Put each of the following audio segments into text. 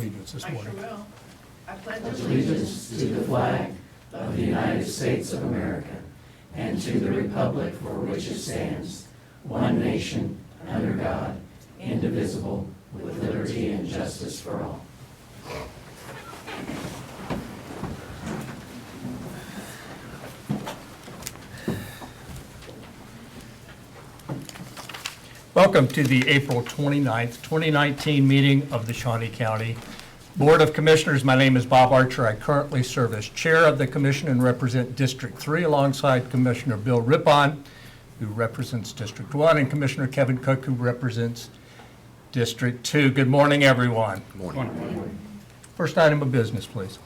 allegiance this morning. will. I pledge Allegiance to the flag of the United States of America and to the republic for which it stands, one nation, under God, indivisible, with liberty and justice for all. Welcome to the April 29th, 2019 meeting of the Shawnee County Board of Commissioners. My name is Bob Archer. I currently serve as chair of the commission and represent District 3 alongside Commissioner Bill Rippon, who represents District 1, and Commissioner Kevin Cook, who represents District 2. Good morning, everyone. Morning. First item of business, please.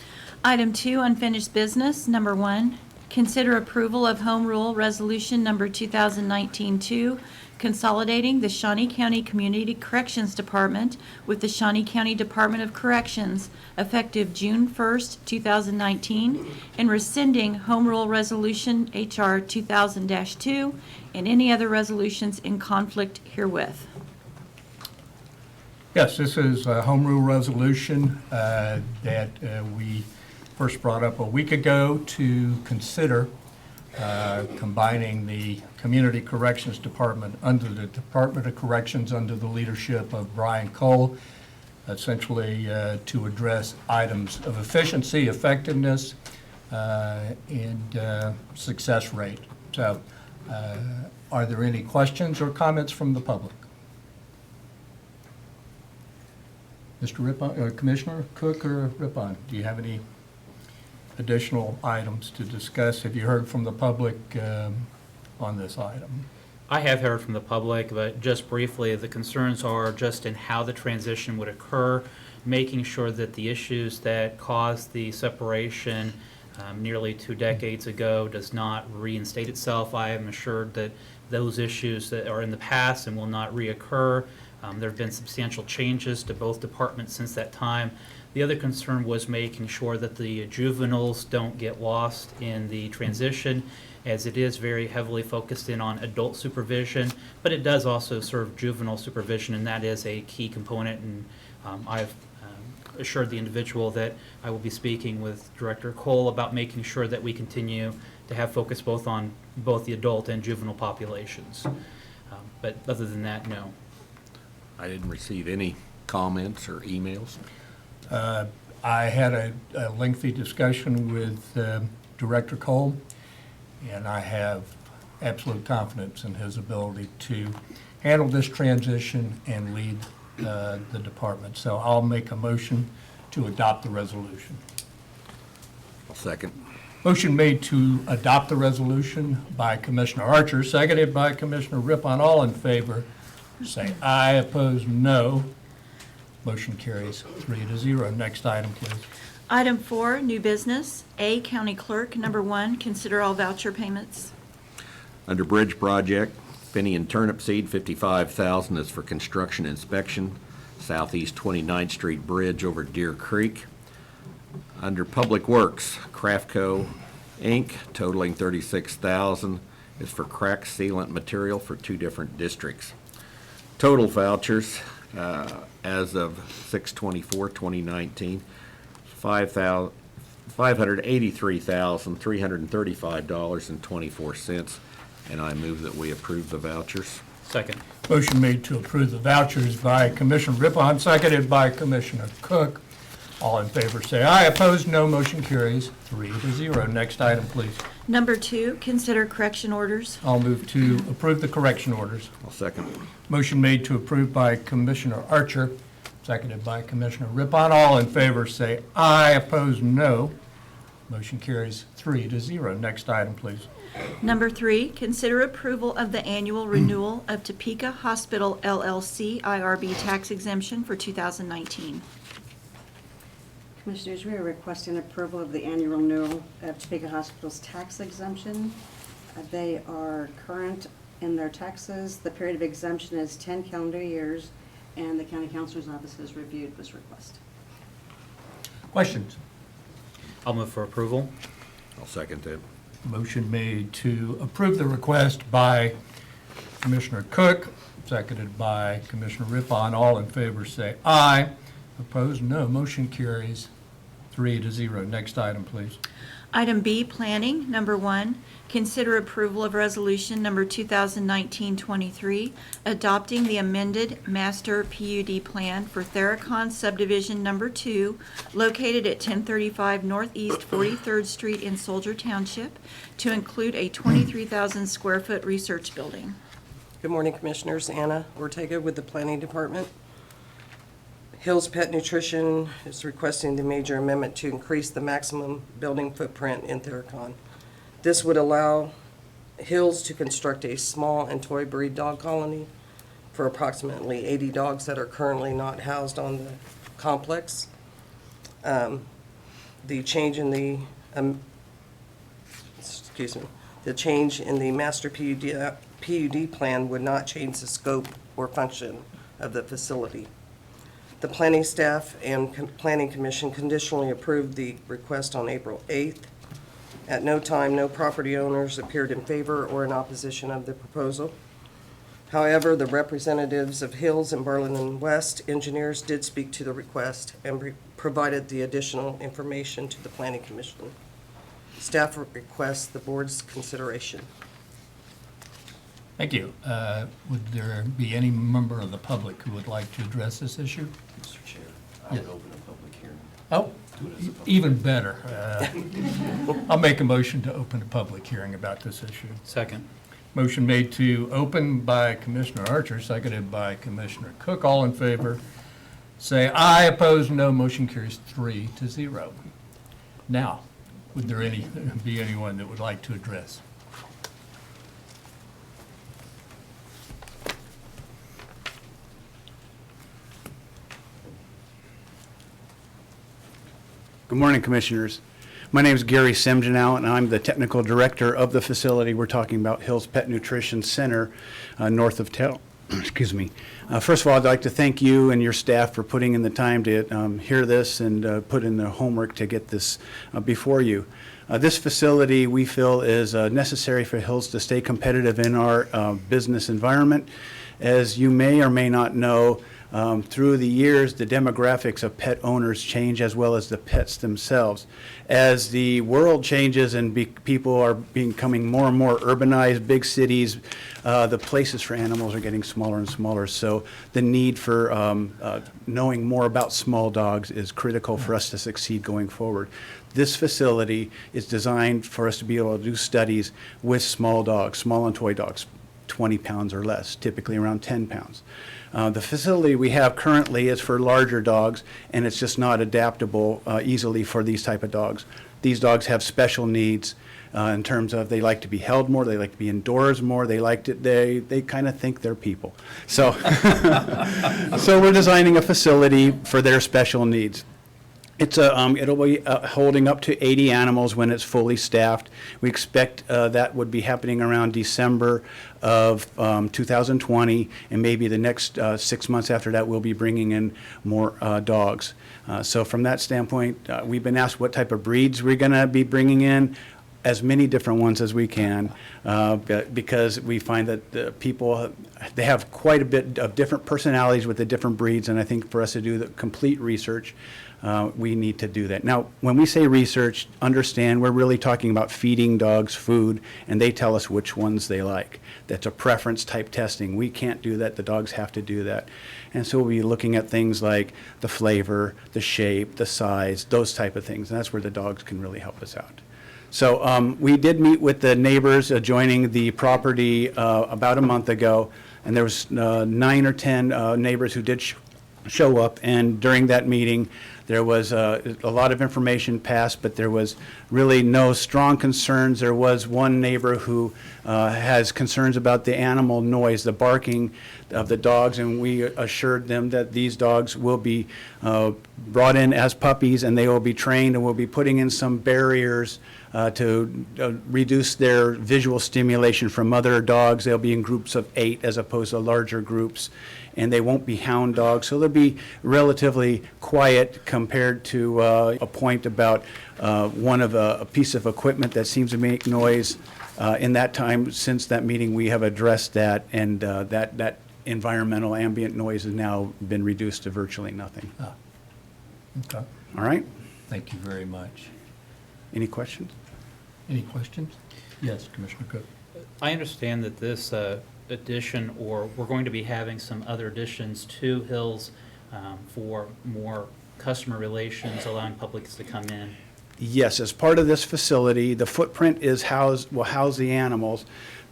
Item 2, unfinished business. Number 1, consider approval of Home Rule Resolution Number 2019-2, consolidating the Shawnee County Community Corrections Department with the Shawnee County Department of Corrections effective June 1st, 2019, and rescinding Home Rule Resolution HR 2000-2 and any other resolutions in conflict herewith. Yes, this is a home rule resolution that we first brought up a week ago to consider combining the Community Corrections Department under the Department of Corrections under the leadership of Brian Cole, essentially to address items of efficiency, effectiveness, and success rate. So are there any questions or comments from the public? Mr. Rippon, or Commissioner Cook or Rippon, do you have any additional items to discuss? Have you heard from the public on this item? I have heard from the public, but just briefly, the concerns are just in how the transition would occur, making sure that the issues that caused the separation nearly 2 decades ago does not reinstate itself. I am assured that those issues that are in the past and will not reoccur. There have been substantial changes to both departments since that time. The other concern was making sure that the juveniles don't get lost in the transition, as it is very heavily focused in on adult supervision, but it does also serve juvenile supervision, and that is a key component. And I've assured the individual that I will be speaking with Director Cole about making sure that we continue to have focus both on both the adult and juvenile populations. But other than that, no. I didn't receive any comments or emails. I had a lengthy discussion with Director Cole, and I have absolute confidence in his ability to handle this transition and lead the department. So I'll make a motion to adopt the resolution. I'll second. Motion made to adopt the resolution by Commissioner Archer, seconded by Commissioner Rippon. All in favor, say aye. Opposed, no. Motion carries 3-0. Next item, please. Item 4, new business. A, County Clerk. Number 1, consider all voucher payments. Under Bridge Project, Finian Turnip Seed, $55,000 is for construction inspection, Southeast 29th Street Bridge over Deer Creek. Under Public Works, Craftco Inc., totaling $36,000 is for crack sealant material for 2 different districts. Total vouchers as of 6/24/2019, $583,335.24, and I move that we approve the vouchers. Second. Motion made to approve the vouchers by Commissioner Rippon, seconded by Commissioner Cook. All in favor say aye. Opposed, no. Motion carries 3-0. Next item, please. Number 2, consider correction orders. I'll move to approve the correction orders. I'll second. Motion made to approve by Commissioner Archer, seconded by Commissioner Rippon. All in favor say aye. Opposed, no. Motion carries 3-0. Next item, please. Number 3, consider approval of the annual renewal of Topeka Hospital LLC IRB tax exemption for 2019. Commissioners, we are requesting approval of the annual renewal of Topeka Hospital's tax exemption. They are current in their taxes. The period of exemption is 10 calendar years, and the County Counselor's Office has reviewed this request. Questions? I'll move for approval. I'll second that. Motion made to approve the request by Commissioner Cook, seconded by Commissioner Rippon. All in favor say aye. Opposed, no. Motion carries 3-0. Next item, please. Item B, Planning, number 1, consider approval of resolution number 2019-23, adopting the amended master PUD plan for Theracon subdivision number 2, located at 1035 Northeast 43rd Street in Soldier Township, to include a 23,000 square foot research building. Good morning, Commissioners. Anna Ortega with the Planning Department. Hill's Pet Nutrition is requesting the major amendment to increase the maximum building footprint in Theracon. This would allow Hill's to construct a small and toy breed dog colony for approximately 80 dogs that are currently not housed on the complex. The change in the master PUD plan would not change the scope or function of the facility. The planning staff and planning commission conditionally approved the request on April 8th. At no time, no property owners appeared in favor or in opposition of the proposal. However, the representatives of Hills and Berlin West engineers did speak to the request and provided the additional information to the planning commission. Staff requests the board's consideration. Thank you. Would there be any member of the public who would like to address this issue? Mr. Chair, I would open a public hearing. Oh, even better. I'll make a motion to open a public hearing about this issue. Second. Motion made to open by Commissioner Archer, seconded by Commissioner Cook. All in favor, say aye. Opposed, no. Motion carries 3-0. Now, would there be anyone that would like to address? Good morning, Commissioners. My name is Gary Semjanow, and I'm the technical director of the facility. We're talking about Hills Pet Nutrition Center, north of town. Excuse me. First of all, I'd like to thank you and your staff for putting in the time to hear this and put in the homework to get this before you. This facility, we feel, is necessary for Hills to stay competitive in our business environment. As you may or may not know, through the years, the demographics of pet owners change, as well as the pets themselves. As the world changes and people are becoming more and more urbanized, big cities, the places for animals are getting smaller and smaller. So the need for knowing more about small dogs is critical for us to succeed going forward. This facility is designed for us to be able to do studies with small dogs, small and toy dogs, 20 pounds or less, typically around 10 pounds. The facility we have currently is for larger dogs, and it's just not adaptable easily for these type of dogs. These dogs have special needs in terms of they like to be held more, they like to be indoors more, they kind of think they're people. So, so we're designing a facility for their special needs. It'll be holding up to 80 animals when it's fully staffed. We expect that would be happening around December of 2020, and maybe the next 6 months after that, we'll be bringing in more dogs. So from that standpoint, we've been asked what type of breeds we're going to be bringing in. As many different ones as we can, because we find that the people, they have quite a bit of different personalities with the different breeds, and I think for us to do the complete research, we need to do that. Now, when we say research, understand we're really talking about feeding dogs food, and they tell us which ones they like. That's a preference type testing. We can't do that. The dogs have to do that. And so we'll be looking at things like the flavor, the shape, the size, those type of things, and that's where the dogs can really help us out. So we did meet with the neighbors adjoining the property about a month ago, and there was 9 or 10 neighbors who did show up, and during that meeting there was a lot of information passed, but there was really no strong concerns. There was one neighbor who has concerns about the animal noise, the barking of the dogs, and we assured them that these dogs will be brought in as puppies, and they will be trained, and we'll be putting in some barriers to reduce their visual stimulation from other dogs. They'll be in groups of 8 as opposed to larger groups, and they won't be hound dogs, so they'll be relatively quiet compared to a point about one of a piece of equipment that seems to make noise. In that time, since that meeting, we have addressed that, and that environmental ambient noise has now been reduced to virtually nothing. Okay, All right? thank you very much. Any questions? Any questions? Yes, Commissioner Cook. I understand that this addition, or we're going to be having some other additions to Hills for more customer relations, allowing publics to come in. Yes, as part of this facility, the footprint will house the animals.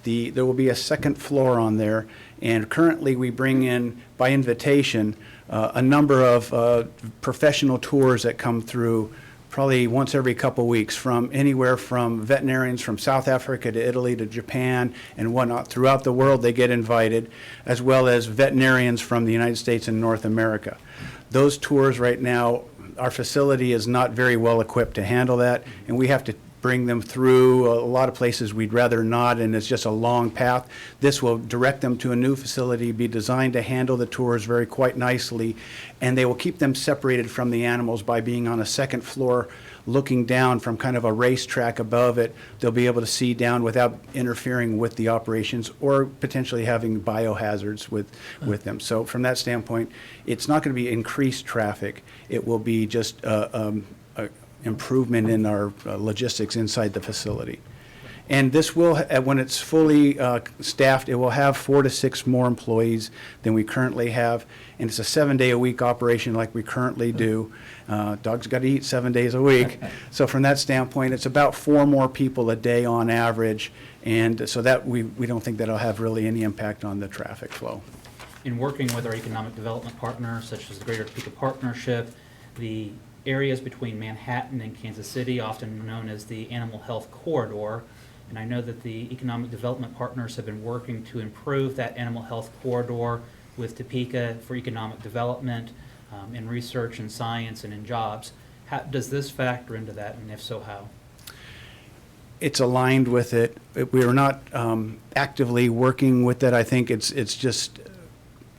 There will be a second floor on there, and currently we bring in, by invitation, a number of professional tours that come through probably once every couple weeks, from anywhere from veterinarians from South Africa to Italy to Japan and whatnot. Throughout the world, they get invited, as well as veterinarians from the United States and North America. Those tours right now, our facility is not very well equipped to handle that, and we have to bring them through a lot of places we'd rather not, and it's just a long path. This will direct them to a new facility, be designed to handle the tours very quite nicely, and they will keep them separated from the animals by being on a second floor, looking down from kind of a racetrack above it. They'll be able to see down without interfering with the operations or potentially having biohazards with them. So from that standpoint, it's not going to be increased traffic. It will be just improvement in our logistics inside the facility. And this will, when it's fully staffed, it will have 4 to 6 more employees than we currently have. And it's a 7-day-a-week operation like we currently do. Dogs got to eat 7 days a week. So from that standpoint, it's about 4 more people a day on average. And so that we don't think that'll have really any impact on the traffic flow. In working with our economic development partners, such as the Greater Topeka Partnership, the areas between Manhattan and Kansas City, often known as the Animal Health Corridor, and I know that the economic development partners have been working to improve that animal health corridor with Topeka for economic development, in research and science and in jobs. How does this factor into that, and if so, how? It's aligned with it. We are not actively working with it. I think it's just,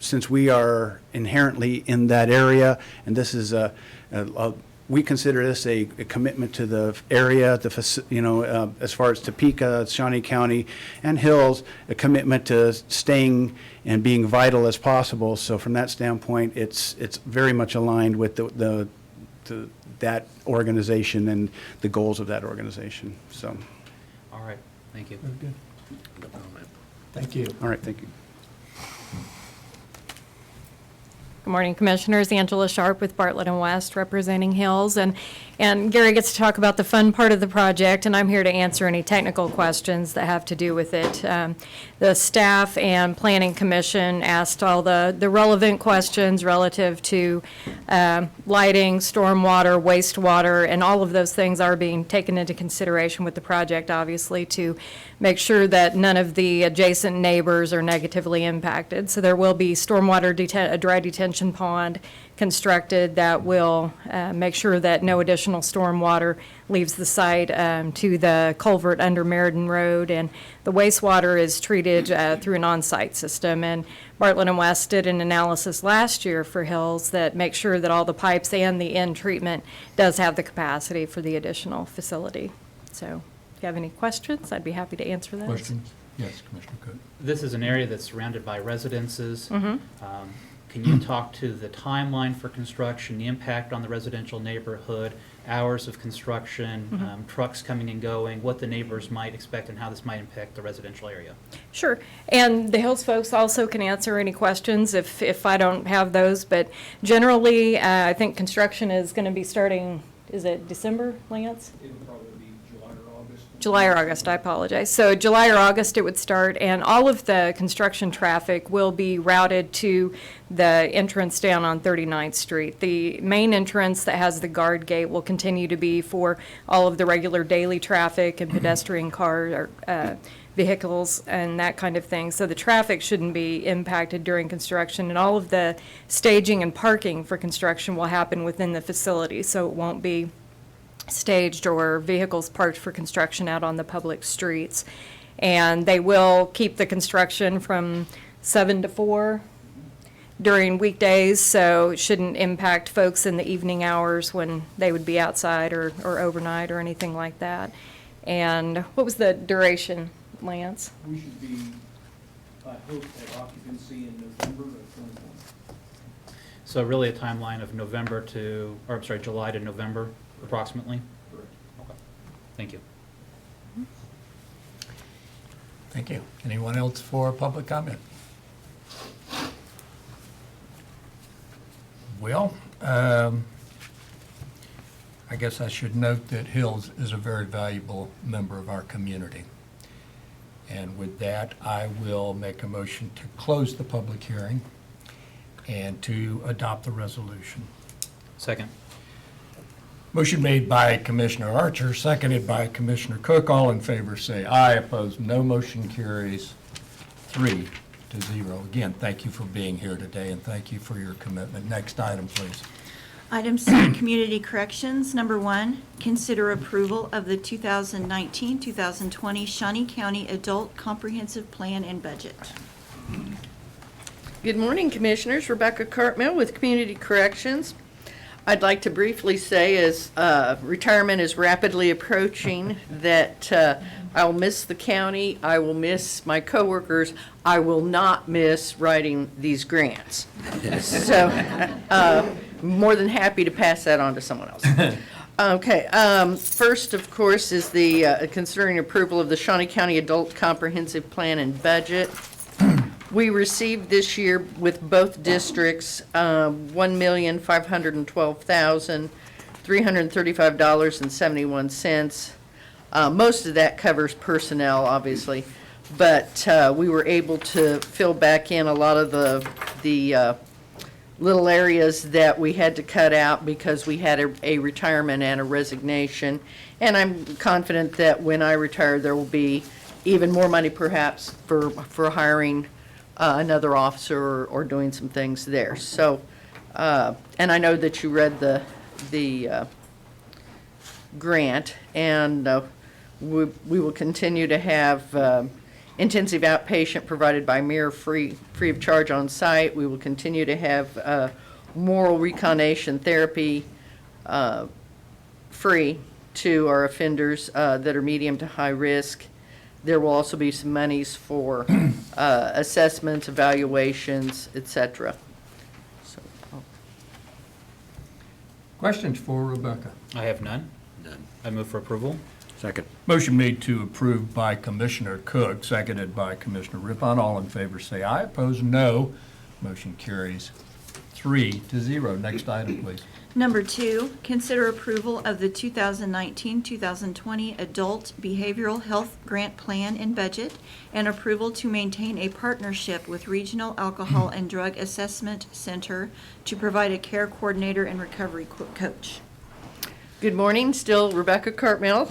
since we are inherently in that area, and this is we consider this a commitment to the area, as far as Topeka, Shawnee County, and Hills, a commitment to staying and being vital as possible. So from that standpoint, it's very much aligned with that organization and the goals of that organization. So, All right, thank you. Very good. Thank you. all right, thank you. Good morning, Commissioners. Angela Sharp with Bartlett and West, representing Hills. And Gary gets to talk about the fun part of the project, and I'm here to answer any technical questions that have to do with it. The staff and Planning Commission asked all the relevant questions relative to lighting, stormwater, wastewater, and all of those things are being taken into consideration with the project, obviously, to make sure that none of the adjacent neighbors are negatively impacted. So there will be stormwater a dry detention pond constructed that will make sure that no additional stormwater leaves the site to the culvert under Meriden Road, and the wastewater is treated through an on-site system. And Bartlett and West did an analysis last year for Hills that makes sure that all the pipes and the end treatment does have the capacity for the additional facility. So if you have any questions, I'd be happy to answer those. Questions? Yes, Commissioner Cook. This is an area that's surrounded by residences. Can you talk to the timeline for construction, the impact on the residential neighborhood, hours of construction, trucks coming and going, what the neighbors might expect, and how this might impact the residential area? Sure. And the Hills folks also can answer any questions if I don't have those. But generally, I think construction is going to be starting, is it December, Lance? It'll probably be July or August. July or August, I apologize. So July or August it would start, and all of the construction traffic will be routed to the entrance down on 39th Street. The main entrance that has the guard gate will continue to be for all of the regular daily traffic and pedestrian car or vehicles and that kind of thing. So the traffic shouldn't be impacted during construction, and all of the staging and parking for construction will happen within the facility, so it won't be staged or vehicles parked for construction out on the public streets. And they will keep the construction from 7 to 4 during weekdays, so it shouldn't impact folks in the evening hours when they would be outside or overnight or anything like that. And what was the duration, Lance? We should be, I hope, at occupancy in November of 2020. So really a timeline of November to, or I'm sorry, July to November approximately? Correct. Okay. Thank you. Thank you. Anyone else for public comment? Well, I guess I should note that Hills is a very valuable member of our community. And with that, I will make a motion to close the public hearing and to adopt the resolution. Second. Motion made by Commissioner Archer, seconded by Commissioner Cook. All in favor say aye. Opposed, no. Motion carries 3-0. Again, thank you for being here today, and thank you for your commitment. Next item, please. Item C, Community Corrections. Number 1, consider approval of the 2019-2020 Shawnee County Adult Comprehensive Plan and Budget. Good morning, Commissioners. Rebecca Cartmill with Community Corrections. I'd like to briefly say, as retirement is rapidly approaching, that I will miss the county, I will miss my coworkers, I will not miss writing these grants. So, more than happy to pass that on to someone else. Okay, first, of course, is the considering approval of the Shawnee County Adult Comprehensive Plan and Budget. We received this year with both districts $1,512,335.71. Most of that covers personnel, obviously, but we were able to fill back in a lot of the little areas that we had to cut out because we had a retirement and a resignation. And I'm confident that when I retire, there will be even more money perhaps for hiring another officer or doing some things there. So, and I know that you read the grant, and we will continue to have intensive outpatient provided by Mir free of charge on site. We will continue to have moral reconation therapy free to our offenders that are medium to high risk. There will also be some monies for assessments, evaluations, etc. So, Questions for Rebecca? I have none. None. I move for approval. Second. Motion made to approve by Commissioner Cook, seconded by Commissioner Rippon. All in favor say aye. Opposed, no. Motion carries 3-0. Next item, please. Number 2, consider approval of the 2019-2020 Adult Behavioral Health Grant Plan and Budget, and approval to maintain a partnership with Regional Alcohol and Drug Assessment Center to provide a care coordinator and recovery coach. good morning, still Rebecca Cartmill.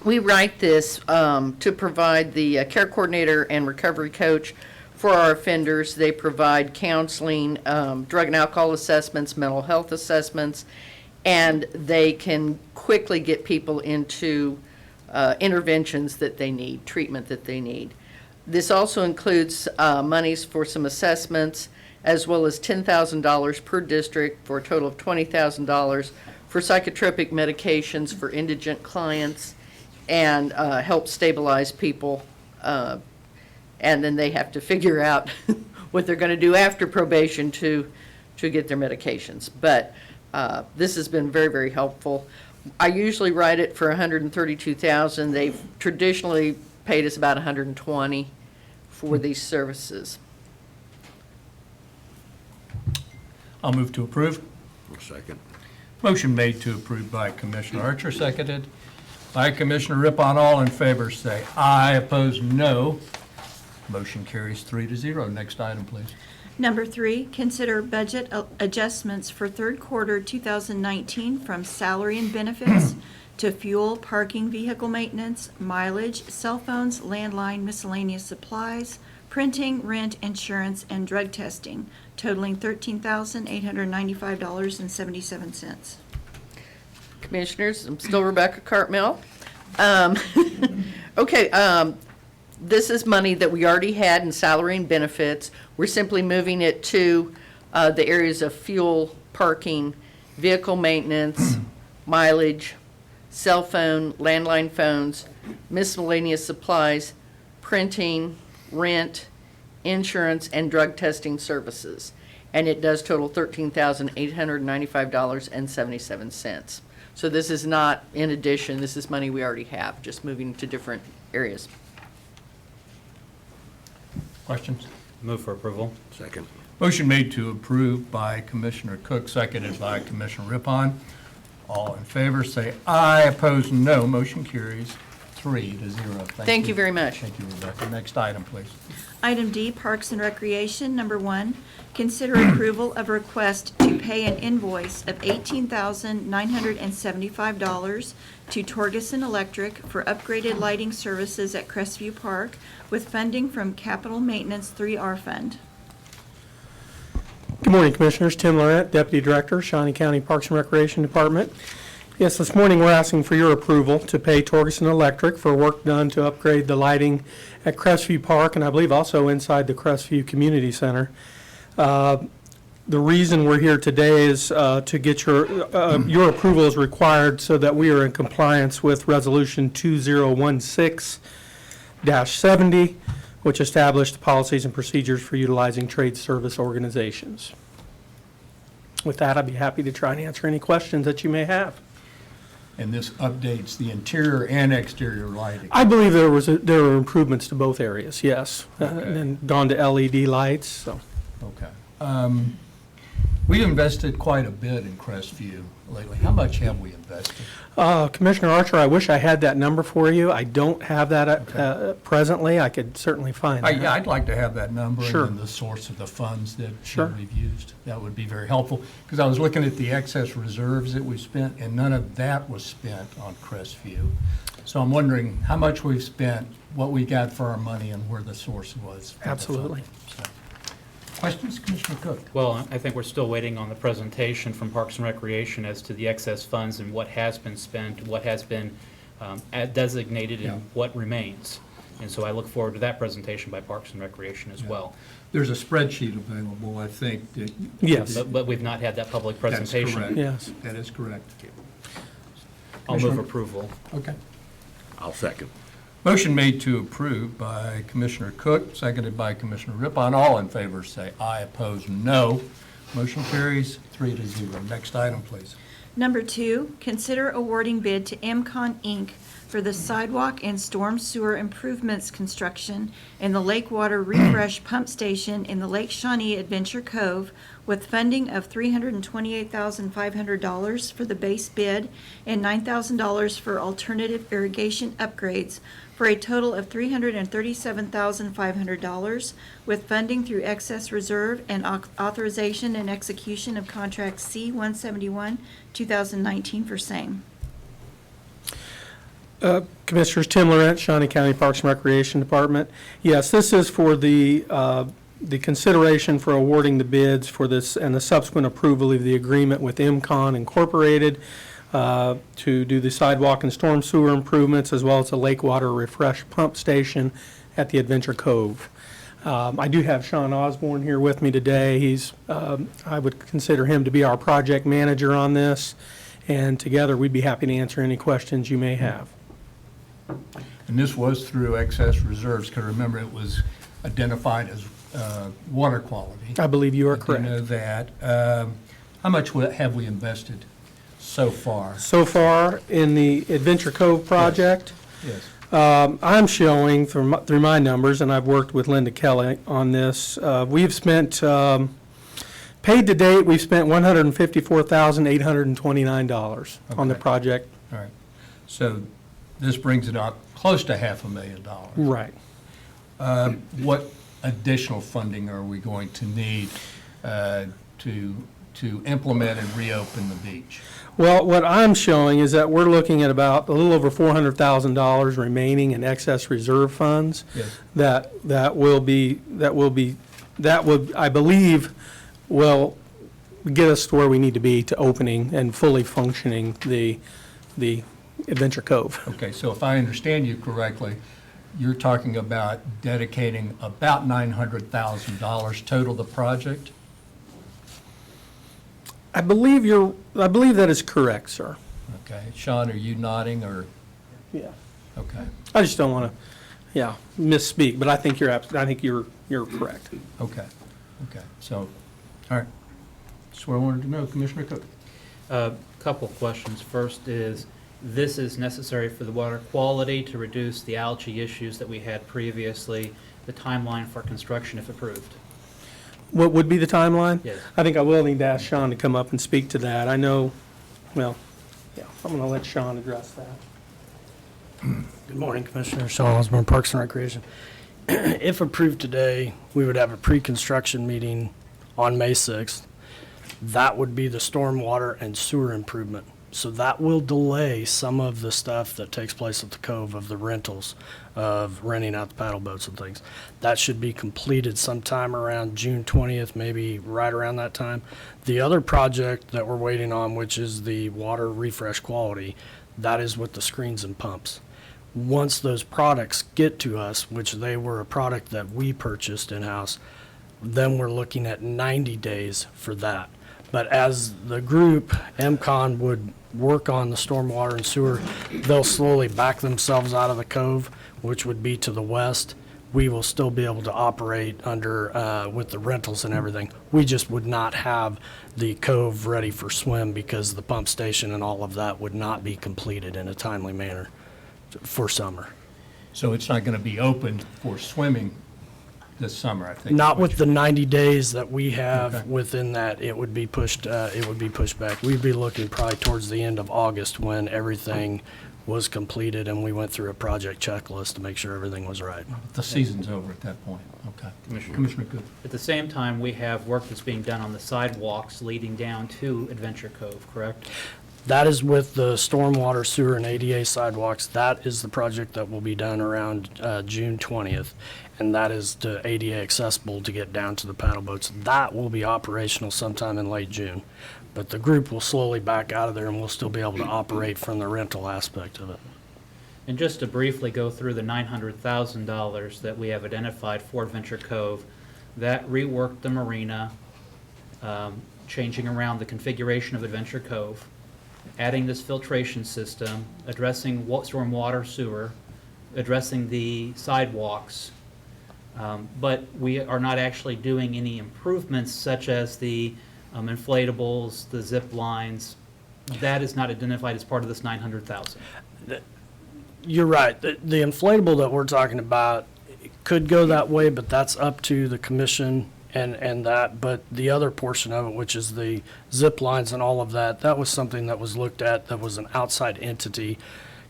We write this to provide the care coordinator and recovery coach for our offenders. They provide counseling, drug and alcohol assessments, mental health assessments, and they can quickly get people into interventions that they need, treatment that they need. This also includes monies for some assessments, as well as $10,000 per district for a total of $20,000 for psychotropic medications for indigent clients, and help stabilize people. And then they have to figure out what they're going to do after probation to get their medications. But this has been very, very helpful. I usually write it for $132,000. They've traditionally paid us about $120,000 for these services. I'll move to approve. Second. Motion made to approve by Commissioner Archer, seconded by Commissioner Rippon. All in favor say aye. Opposed, no. Motion carries 3-0. Next item, please. Number 3, consider budget adjustments for third quarter 2019 from salary and benefits to fuel, parking, vehicle maintenance, mileage, cell phones, landline, miscellaneous supplies, printing, rent, insurance, and drug testing, totaling $13,895.77. Commissioners, I'm still Rebecca Cartmill. Okay, this is money that we already had in salary and benefits. We're simply moving it to the areas of fuel, parking, vehicle maintenance, mileage, cell phone, landline phones, miscellaneous supplies, printing, rent, insurance, and drug testing services. And it does total $13,895.77. So this is not in addition, this is money we already have, just moving to different areas. Questions? Move for approval. Second. Motion made to approve by Commissioner Cook, seconded by Commissioner Rippon. All in favor, say aye. Opposed, no. Motion carries 3-0. Thank you very much. Thank you, Rebecca. Next item, please. Item D, Parks and Recreation. Number 1, consider approval of request to pay an invoice of $18,975 to Torgerson Electric for upgraded lighting services at Crestview Park with funding from Capital Maintenance 3R Fund. Good morning, Commissioners. Tim Laurent, Deputy Director, Shawnee County Parks and Recreation Department. Yes, this morning we're asking for your approval to pay Torgerson Electric for work done to upgrade the lighting at Crestview Park and I believe also inside the Crestview Community Center. The reason we're here today is to get your approval is required so that we are in compliance with Resolution 2016-70, which established policies and procedures for utilizing trade service organizations. With that, I'd be happy to try and answer any questions that you may have. And this updates the interior and exterior lighting. I believe there were improvements to both areas, yes, and then gone to LED lights, so. Okay. We've invested quite a bit in Crestview lately. How much have we invested? Commissioner Archer, I wish I had that number for you. I don't have that presently. I could certainly find that. Yeah, I'd like to have that number Sure. and then the source of the funds that Sure. we've used. That would be very helpful, because I was looking at the excess reserves that we spent, and none of that was spent on Crestview. So I'm wondering how much we've spent, what we got for our money, and where the source was. for the Absolutely. funding. So, questions, Commissioner Cook? Well, I think we're still waiting on the presentation from Parks and Recreation as to the excess funds and what has been spent, what has been designated, Yeah. and what remains. And so I look forward to that presentation by Parks and Recreation as Yeah. well. There's a spreadsheet available, I think, that. Yes. But we've not had that public That's presentation. correct. Yes. That is correct. I'll move Commissioner- approval. Okay. I'll second. Motion made to approve by Commissioner Cook, seconded by Commissioner Rippon. All in favor say aye, opposed no. Motion carries 3-0. Next item, please. Number 2, consider awarding bid to MCON Inc. for the sidewalk and storm sewer improvements construction in the Lake Water Refresh Pump Station in the Lake Shawnee Adventure Cove with funding of $328,500 for the base bid and $9,000 for alternative irrigation upgrades for a total of $337,500 with funding through excess reserve and authorization and execution of contract C-171, 2019 for same. Commissioners, Tim Laurent, Shawnee County Parks and Recreation Department. Yes, this is for the consideration for awarding the bids for this and the subsequent approval of the agreement with MCON Incorporated to do the sidewalk and storm sewer improvements as well as the lake water refresh pump station at the Adventure Cove. I do have Sean Osborne here with me today. I would consider him to be our project manager on this, and together we'd be happy to answer any questions you may have. And this was through excess reserves, because remember, it was identified as water quality. I believe you are I do correct. know that. How much have we invested so far? So far, in the Adventure Cove project, Yes. I'm showing through my numbers, and I've worked with Linda Kelly on this, we've spent, paid to date, we've spent $154,829 on the Okay. project. All right. So this brings it up close to $500,000. Right. What additional funding are we going to need to implement and reopen the beach? Well, what I'm showing is that we're looking at about a little over $400,000 remaining in excess reserve funds. Yes. That would, I believe, will get us to where we need to be to opening and fully functioning the Adventure Cove. Okay, so if I understand you correctly, you're talking about dedicating about $900,000 total to the project? I believe that is correct, sir. Okay. Sean, are you nodding, or, Yeah. okay, I just don't want to, misspeak, but I think you're you're correct. Okay, okay, so, all right. That's what I wanted to know, Commissioner Cook. Couple questions. First is, this is necessary for the water quality to reduce the algae issues that we had previously, the timeline for construction if approved. What would be the timeline? Yes. I think I will need to ask Sean to come up and speak to that. I know, well, yeah, I'm going to let Sean address that. Good morning, Commissioner. Shawn Osborne, Parks and Recreation. If approved today, we would have a pre-construction meeting on May 6th. That would be the stormwater and sewer improvement. So that will delay some of the stuff that takes place at the Cove of the rentals, of renting out the paddle boats and things. That should be completed sometime around June 20th, maybe right around that time. The other project that we're waiting on, which is the water refresh quality, that is with the screens and pumps. Once those products get to us, which they were a product that we purchased in-house, then we're looking at 90 days for that. But as the group, MCON, would work on the stormwater and sewer, they'll slowly back themselves out of the cove, which would be to the west. We will still be able to operate under, with the rentals and everything. We just would not have the cove ready for swim because the pump station and all of that would not be completed in a timely manner for summer. So it's not going to be open for swimming this summer, I think. Not with the 90 days that we have Okay. within that, it would be pushed back. We'd be looking probably towards the end of August when everything was completed and we went through a project checklist to make sure everything was right. The season's over at that point, okay. Commissioner Cook. At the same time, we have work that's being done on the sidewalks leading down to Adventure Cove, correct? That is with the stormwater, sewer, and ADA sidewalks. That is the project that will be done around June 20th, and that is to ADA accessible to get down to the paddle boats. That will be operational sometime in late June, but the group will slowly back out of there, and we'll still be able to operate from the rental aspect of it. And just to briefly go through the $900,000 that we have identified for Adventure Cove, that reworked the marina, changing around the configuration of Adventure Cove, adding this filtration system, addressing stormwater sewer, addressing the sidewalks. But we are not actually doing any improvements such as the inflatables, the zip lines. That is not identified as part of this $900,000. You're right. The inflatable that we're talking about could go that way, but that's up to the commission and that. But the other portion of it, which is the zip lines and all of that, that was something that was looked at, that was an outside entity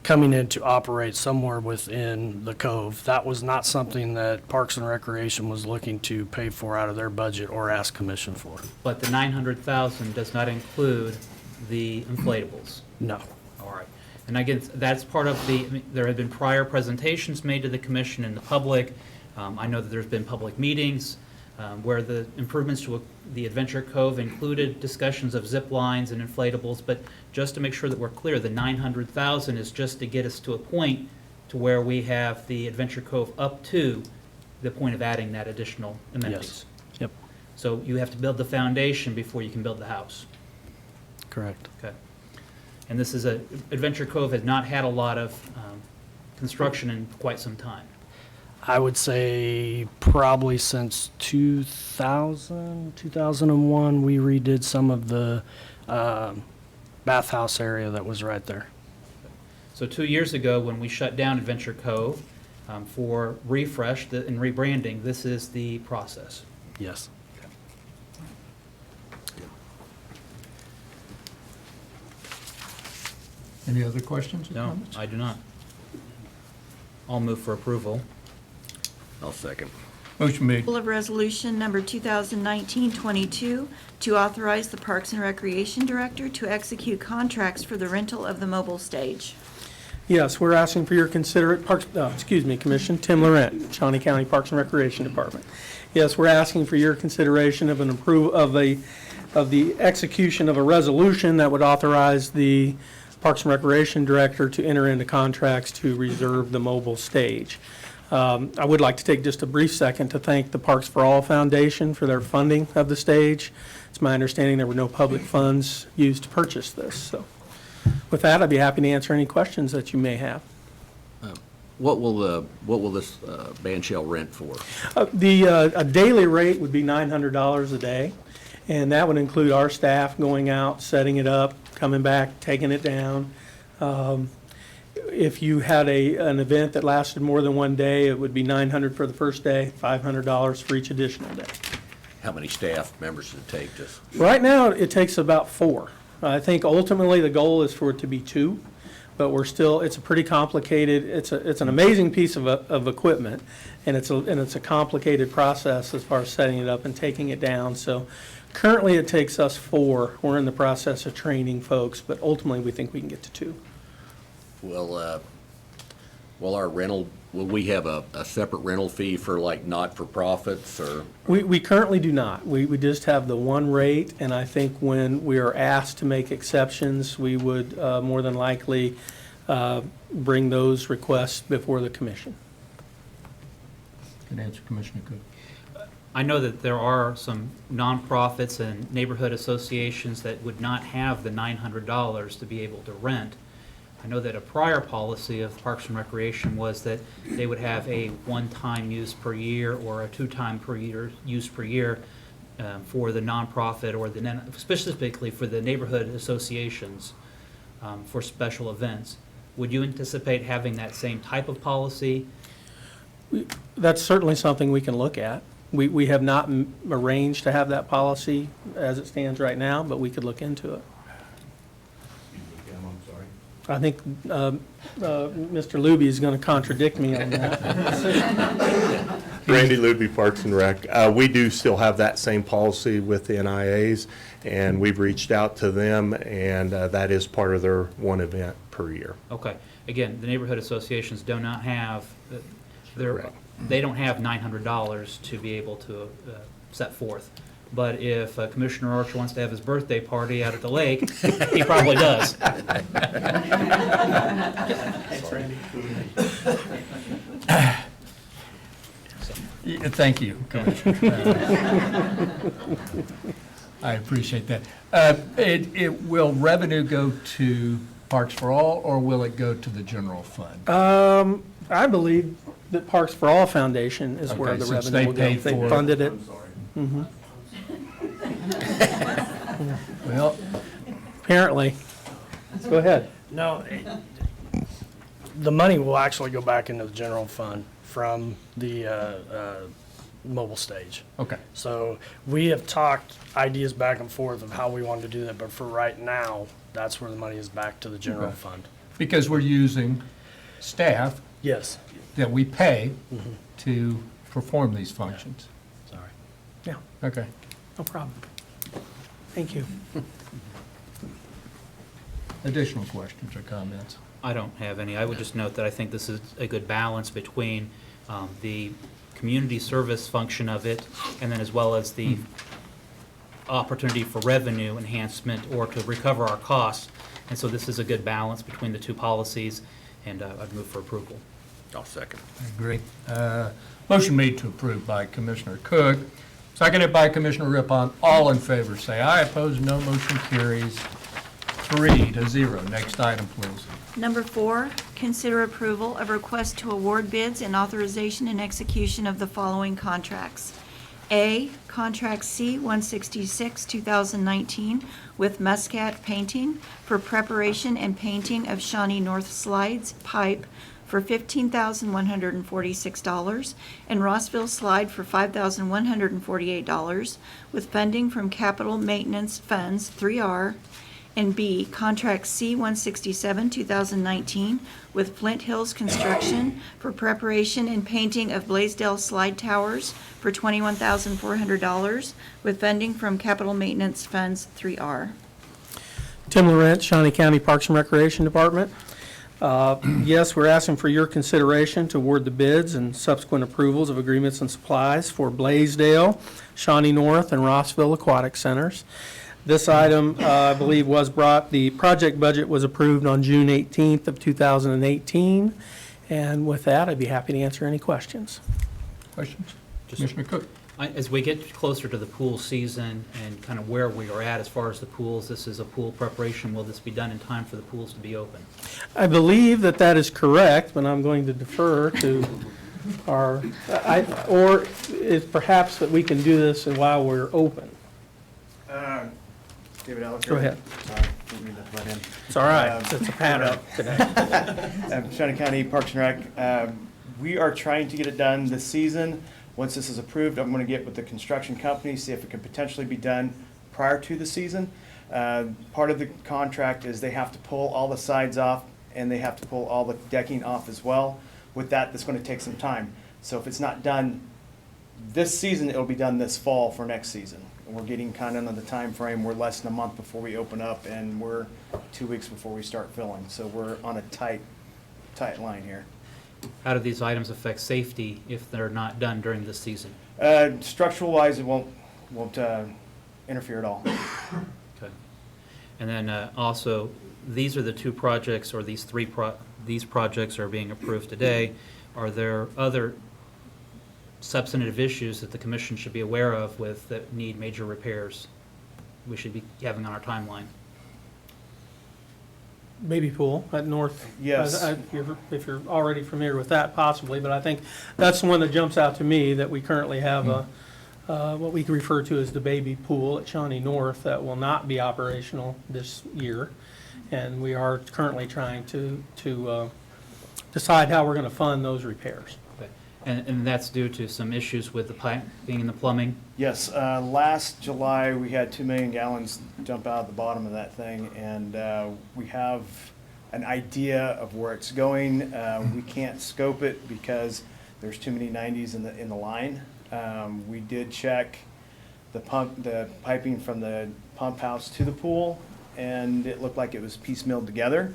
coming in to operate somewhere within the cove. That was not something that Parks and Recreation was looking to pay for out of their budget or ask commission for. But the $900,000 does not include the inflatables. No. All right. And again, that's part of the, I mean, there have been prior presentations made to the commission and the public. I know that there's been public meetings where the improvements to the Adventure Cove included discussions of zip lines and inflatables, but just to make sure that we're clear, the $900,000 is just to get us to a point to where we have the Adventure Cove up to the point of adding that additional amenities. Yes. Yep. So you have to build the foundation before you can build the house. Correct. Okay. And this is Adventure Cove has not had a lot of construction in quite some time. I would say probably since 2000, 2001, we redid some of the bathhouse area that was right there. So 2 years ago, when we shut down Adventure Cove for refresh and rebranding, this is the process. Yes. Any other questions or No, comments? I do not. I'll move for approval. I'll second. Motion made. Approval of resolution number 2019-22 to authorize the Parks and Recreation Director to execute contracts for the rental of the mobile stage. Yes, we're asking for your considerate, Commission, Tim Laurent, Shawnee County Parks and Recreation Department. Yes, we're asking for your consideration of an approval of the execution of a resolution that would authorize the Parks and Recreation Director to enter into contracts to reserve the mobile stage. I would like to take just a brief second to thank the Parks for All Foundation for their funding of the stage. It's my understanding there were no public funds used to purchase this. So with that, I'd be happy to answer any questions that you may have. What will this band shell rent for? A daily rate would be $900 a day, and that would include our staff going out, setting it up, coming back, taking it down. If you had an event that lasted more than one day, it would be $900 for the first day, $500 for each additional day. How many staff members does it take to? Right now, it takes about 4. I think ultimately the goal is for it to be 2, but it's a pretty complicated, it's an amazing piece of equipment, and it's a complicated process as far as setting it up and taking it down. So currently it takes us 4. We're in the process of training folks, but ultimately we think we can get to 2. Will we have a separate rental fee for like not-for-profits or? We currently do not. We just have the one rate, and I think when we are asked to make exceptions, we would more than likely bring those requests before the commission. Good answer, Commissioner Cook. I know that there are some nonprofits and neighborhood associations that would not have the $900 to be able to rent. I know that a prior policy of Parks and Recreation was that they would have a one-time use per year or a two-time per year use per year for the nonprofit or specifically for the neighborhood associations for special events. Would you anticipate having that same type of policy? That's certainly something we can look at. We have not arranged to have that policy as it stands right now, but we could look into it. I think Mr. Luby is going to contradict me on that. Randy Luby, Parks and Rec. We do still have that same policy with the NIAs, and we've reached out to them, and that is part of their one event per year. Okay. Again, the neighborhood associations do not have, they don't have $900 to be able to set forth. But if Commissioner Archer wants to have his birthday party out at the lake, he probably does. Thanks, Randy. Thank you, Commissioner. I appreciate that. Will revenue go to Parks for All, or will it go to the general fund? I believe that Parks for All Foundation is where Okay, the since revenue will they go. paid They for it. funded it. Well, Apparently. Go ahead. No, the money will actually go back into the general fund from the mobile stage. okay. So we have talked ideas back and forth of how we want to do that, but for right now, that's where the money is back to the general Okay. fund. Because we're using staff Yes, that we pay to perform these functions. sorry. Yeah, Okay. no problem. Thank you. Additional questions or comments? I don't have any. I would just note that I think this is a good balance between the community service function of it and then as well as the opportunity for revenue enhancement or to recover our costs. And so this is a good balance between the two policies, and I'd move for approval. I'll second. I agree. Motion made to approve by Commissioner Cook, seconded by Commissioner Rippon. All in favor, say aye. Opposed, no. Motion carries 3-0. Next item, please. Number 4, consider approval of request to award bids and authorization and execution of the following contracts. A, Contract C-166, 2019, with Muscat Painting for preparation and painting of Shawnee North Slides pipe for $15,146, and Rossville Slide for $5,148, with funding from Capital Maintenance Funds 3R. And B, Contract C-167, 2019, with Flint Hills Construction for preparation and painting of Blaisdell Slide Towers for $21,400, with funding from Capital Maintenance Funds 3R. Tim Laurent, Shawnee County Parks and Recreation Department. Yes, we're asking for your consideration to award the bids and subsequent approvals of agreements and supplies for Blaisdell, Shawnee North, and Rossville Aquatic Centers. This item, I believe, was brought, the project budget was approved on June 18th of 2018. And with that, I'd be happy to answer any questions. Questions? Commissioner Cook? As we get closer to the pool season and kind of where we are at as far as the pools, this is a pool preparation. Will this be done in time for the pools to be open? I believe that that is correct, but I'm going to defer to our, or is perhaps that we can do this while we're open. David Alex. Go ahead. Didn't mean to butt in. It's all right. It's a pattern today. Shawnee County Parks and Rec. We are trying to get it done this season. Once this is approved, I'm going to get with the construction company, see if it can potentially be done prior to the season. Part of the contract is they have to pull all the sides off and they have to pull all the decking off as well. With that, that's going to take some time. So if it's not done this season, it'll be done this fall for next season. We're getting kind of on the time frame. We're less than a month before we open up and we're 2 weeks before we start filling. So we're on a tight line here. How do these items affect safety if they're not done during this season? Structural wise, it won't interfere at all. Okay. And then also, these are the two projects, or these these projects are being approved today. Are there other substantive issues that the commission should be aware of with that need major repairs we should be having on our timeline? Baby pool at North. Yes. If you're already familiar with that, possibly, but I think that's the one that jumps out to me, that we currently have what we refer to as the baby pool at Shawnee North that will not be operational this year. And we are currently trying to decide how we're going to fund those repairs. Okay. And that's due to some issues with the piping and the plumbing? Yes, last July, we had 2 million gallons dump out of the bottom of that thing, and we have an idea of where it's going. We can't scope it because there's too many 90s in the line. We did check the piping from the pump house to the pool, and it looked like it was piecemealed together.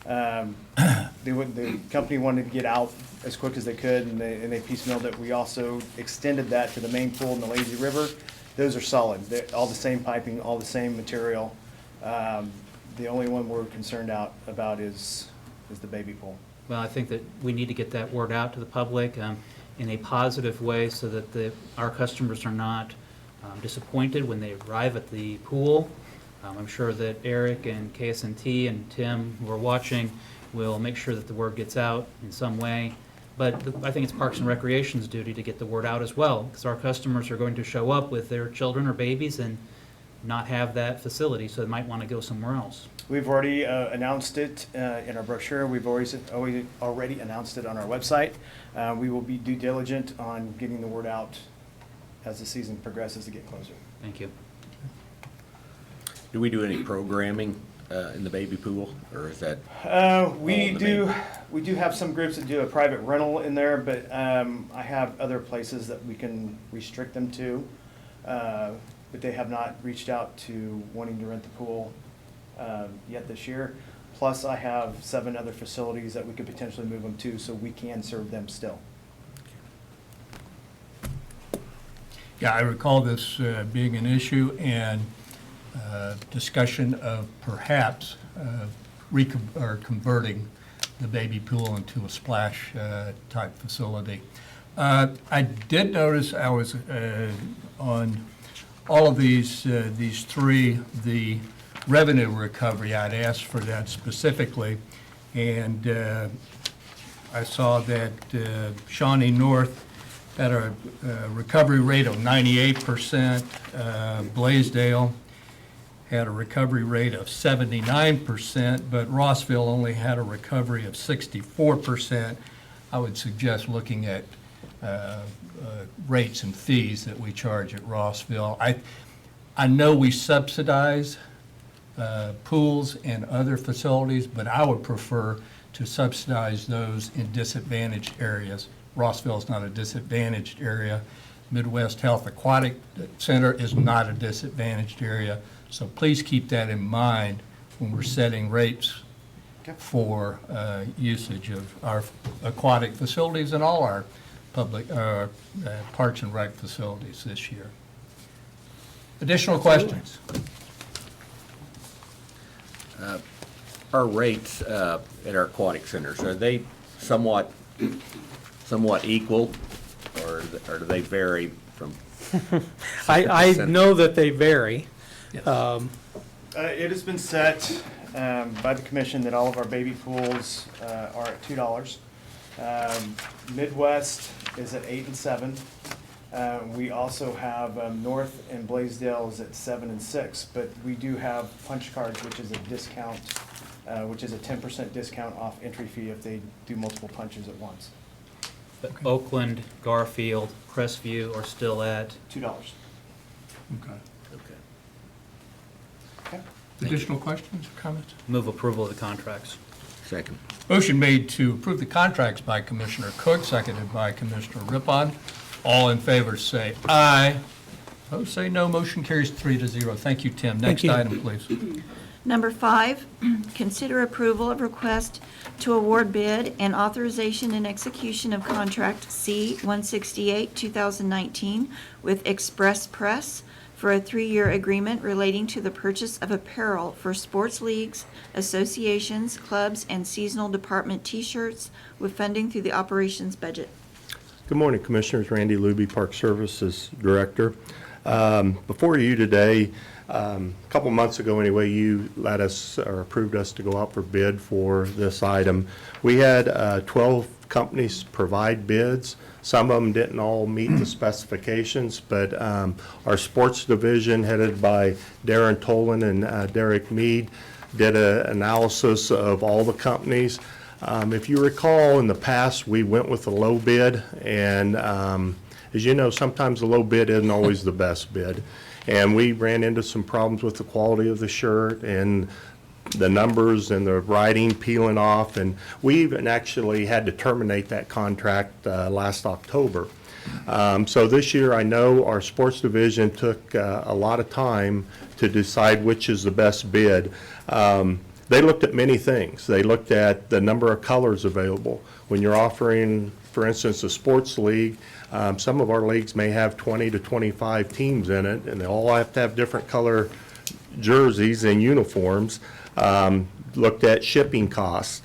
The company wanted to get out as quick as they could, and they piecemealed it. We also extended that to the main pool in the Lazy River. Those are solid. They're all the same piping, all the same material. The only one we're concerned about is the baby pool. Well, I think that we need to get that word out to the public in a positive way so that our customers are not disappointed when they arrive at the pool. I'm sure that Eric and KSNT and Tim, who are watching, will make sure that the word gets out in some way. But I think it's Parks and Recreation's duty to get the word out as well, because our customers are going to show up with their children or babies and not have that facility, so they might want to go somewhere else. We've already announced it in our brochure. We've already announced it on our website. We will be due diligent on getting the word out as the season progresses to get closer. Thank you. Do we do any programming in the baby pool, or is that? We do have some groups that do a private rental in there, but I have other places that we can restrict them to. But they have not reached out to wanting to rent the pool yet this year. Plus, I have 7 other facilities that we could potentially move them to, so we can serve them still. Yeah, I recall this being an issue and discussion of perhaps converting the baby pool into a splash type facility. I did notice I was on all of these 3, the revenue recovery. I'd asked for that specifically, and I saw that Shawnee North had a recovery rate of 98%, Blaisdell had a recovery rate of 79%, but Rossville only had a recovery of 64%. I would suggest looking at rates and fees that we charge at Rossville. I know we subsidize pools and other facilities, but I would prefer to subsidize those in disadvantaged areas. Rossville is not a disadvantaged area. Midwest Health Aquatic Center is not a disadvantaged area. So please keep that in mind when we're setting rates for usage of our aquatic facilities and all our public Parks and Rec facilities this year. Additional questions? Our rates at our aquatic centers, are they somewhat equal, or do they vary from? I know that they vary. It has been set by the commission that all of our baby pools are at $2. Midwest is at 8 and 7. We also have North and Blaisdell is at 7 and 6, but we do have punch cards, which is a discount, which is a 10% discount off entry fee if they do multiple punches at once. But Oakland, Garfield, Crestview are still at, $2. Okay. Okay. Additional questions or comments? move approval of the contracts. Second. Motion made to approve the contracts by Commissioner Cook, seconded by Commissioner Rippon. All in favor say aye. Opposed say no. Motion carries 3-0. Thank you, Tim. Next item, please. Number 5, consider approval of request to award bid and authorization and execution of contract C-168, 2019 with Express Press for a 3-year agreement relating to the purchase of apparel for sports leagues, associations, clubs, and seasonal department T-shirts with funding through the operations budget. Good morning, Commissioners. Randy Luby, Park Services Director. Before you today, a couple months ago anyway, you let us or approved us to go out for bid for this item. We had 12 companies provide bids. Some of them didn't all meet the specifications, but our sports division headed by Darren Tolan and Derek Mead did an analysis of all the companies. If you recall, in the past, we went with a low bid, and as you know, sometimes the low bid isn't always the best bid. And we ran into some problems with the quality of the shirt and the numbers and the writing peeling off, and we even actually had to terminate that contract last October. So this year, I know our sports division took a lot of time to decide which is the best bid. They looked at many things. They looked at the number of colors available. When you're offering, for instance, a sports league, some of our leagues may have 20 to 25 teams in it, and they all have to have different color jerseys and uniforms. Looked at shipping costs,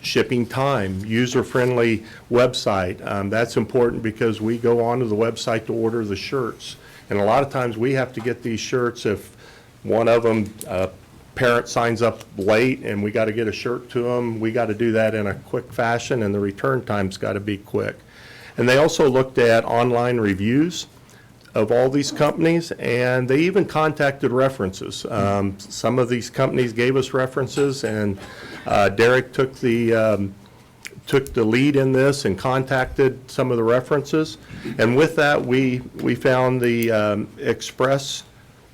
shipping time, user-friendly website. That's important because we go onto the website to order the shirts. And a lot of times we have to get these shirts if one of them, parent signs up late and we got to get a shirt to them. We got to do that in a quick fashion, and the return time's got to be quick. And they also looked at online reviews of all these companies, and they even contacted references. Some of these companies gave us references, and Derek took the lead in this and contacted some of the references. And with that, we found the Express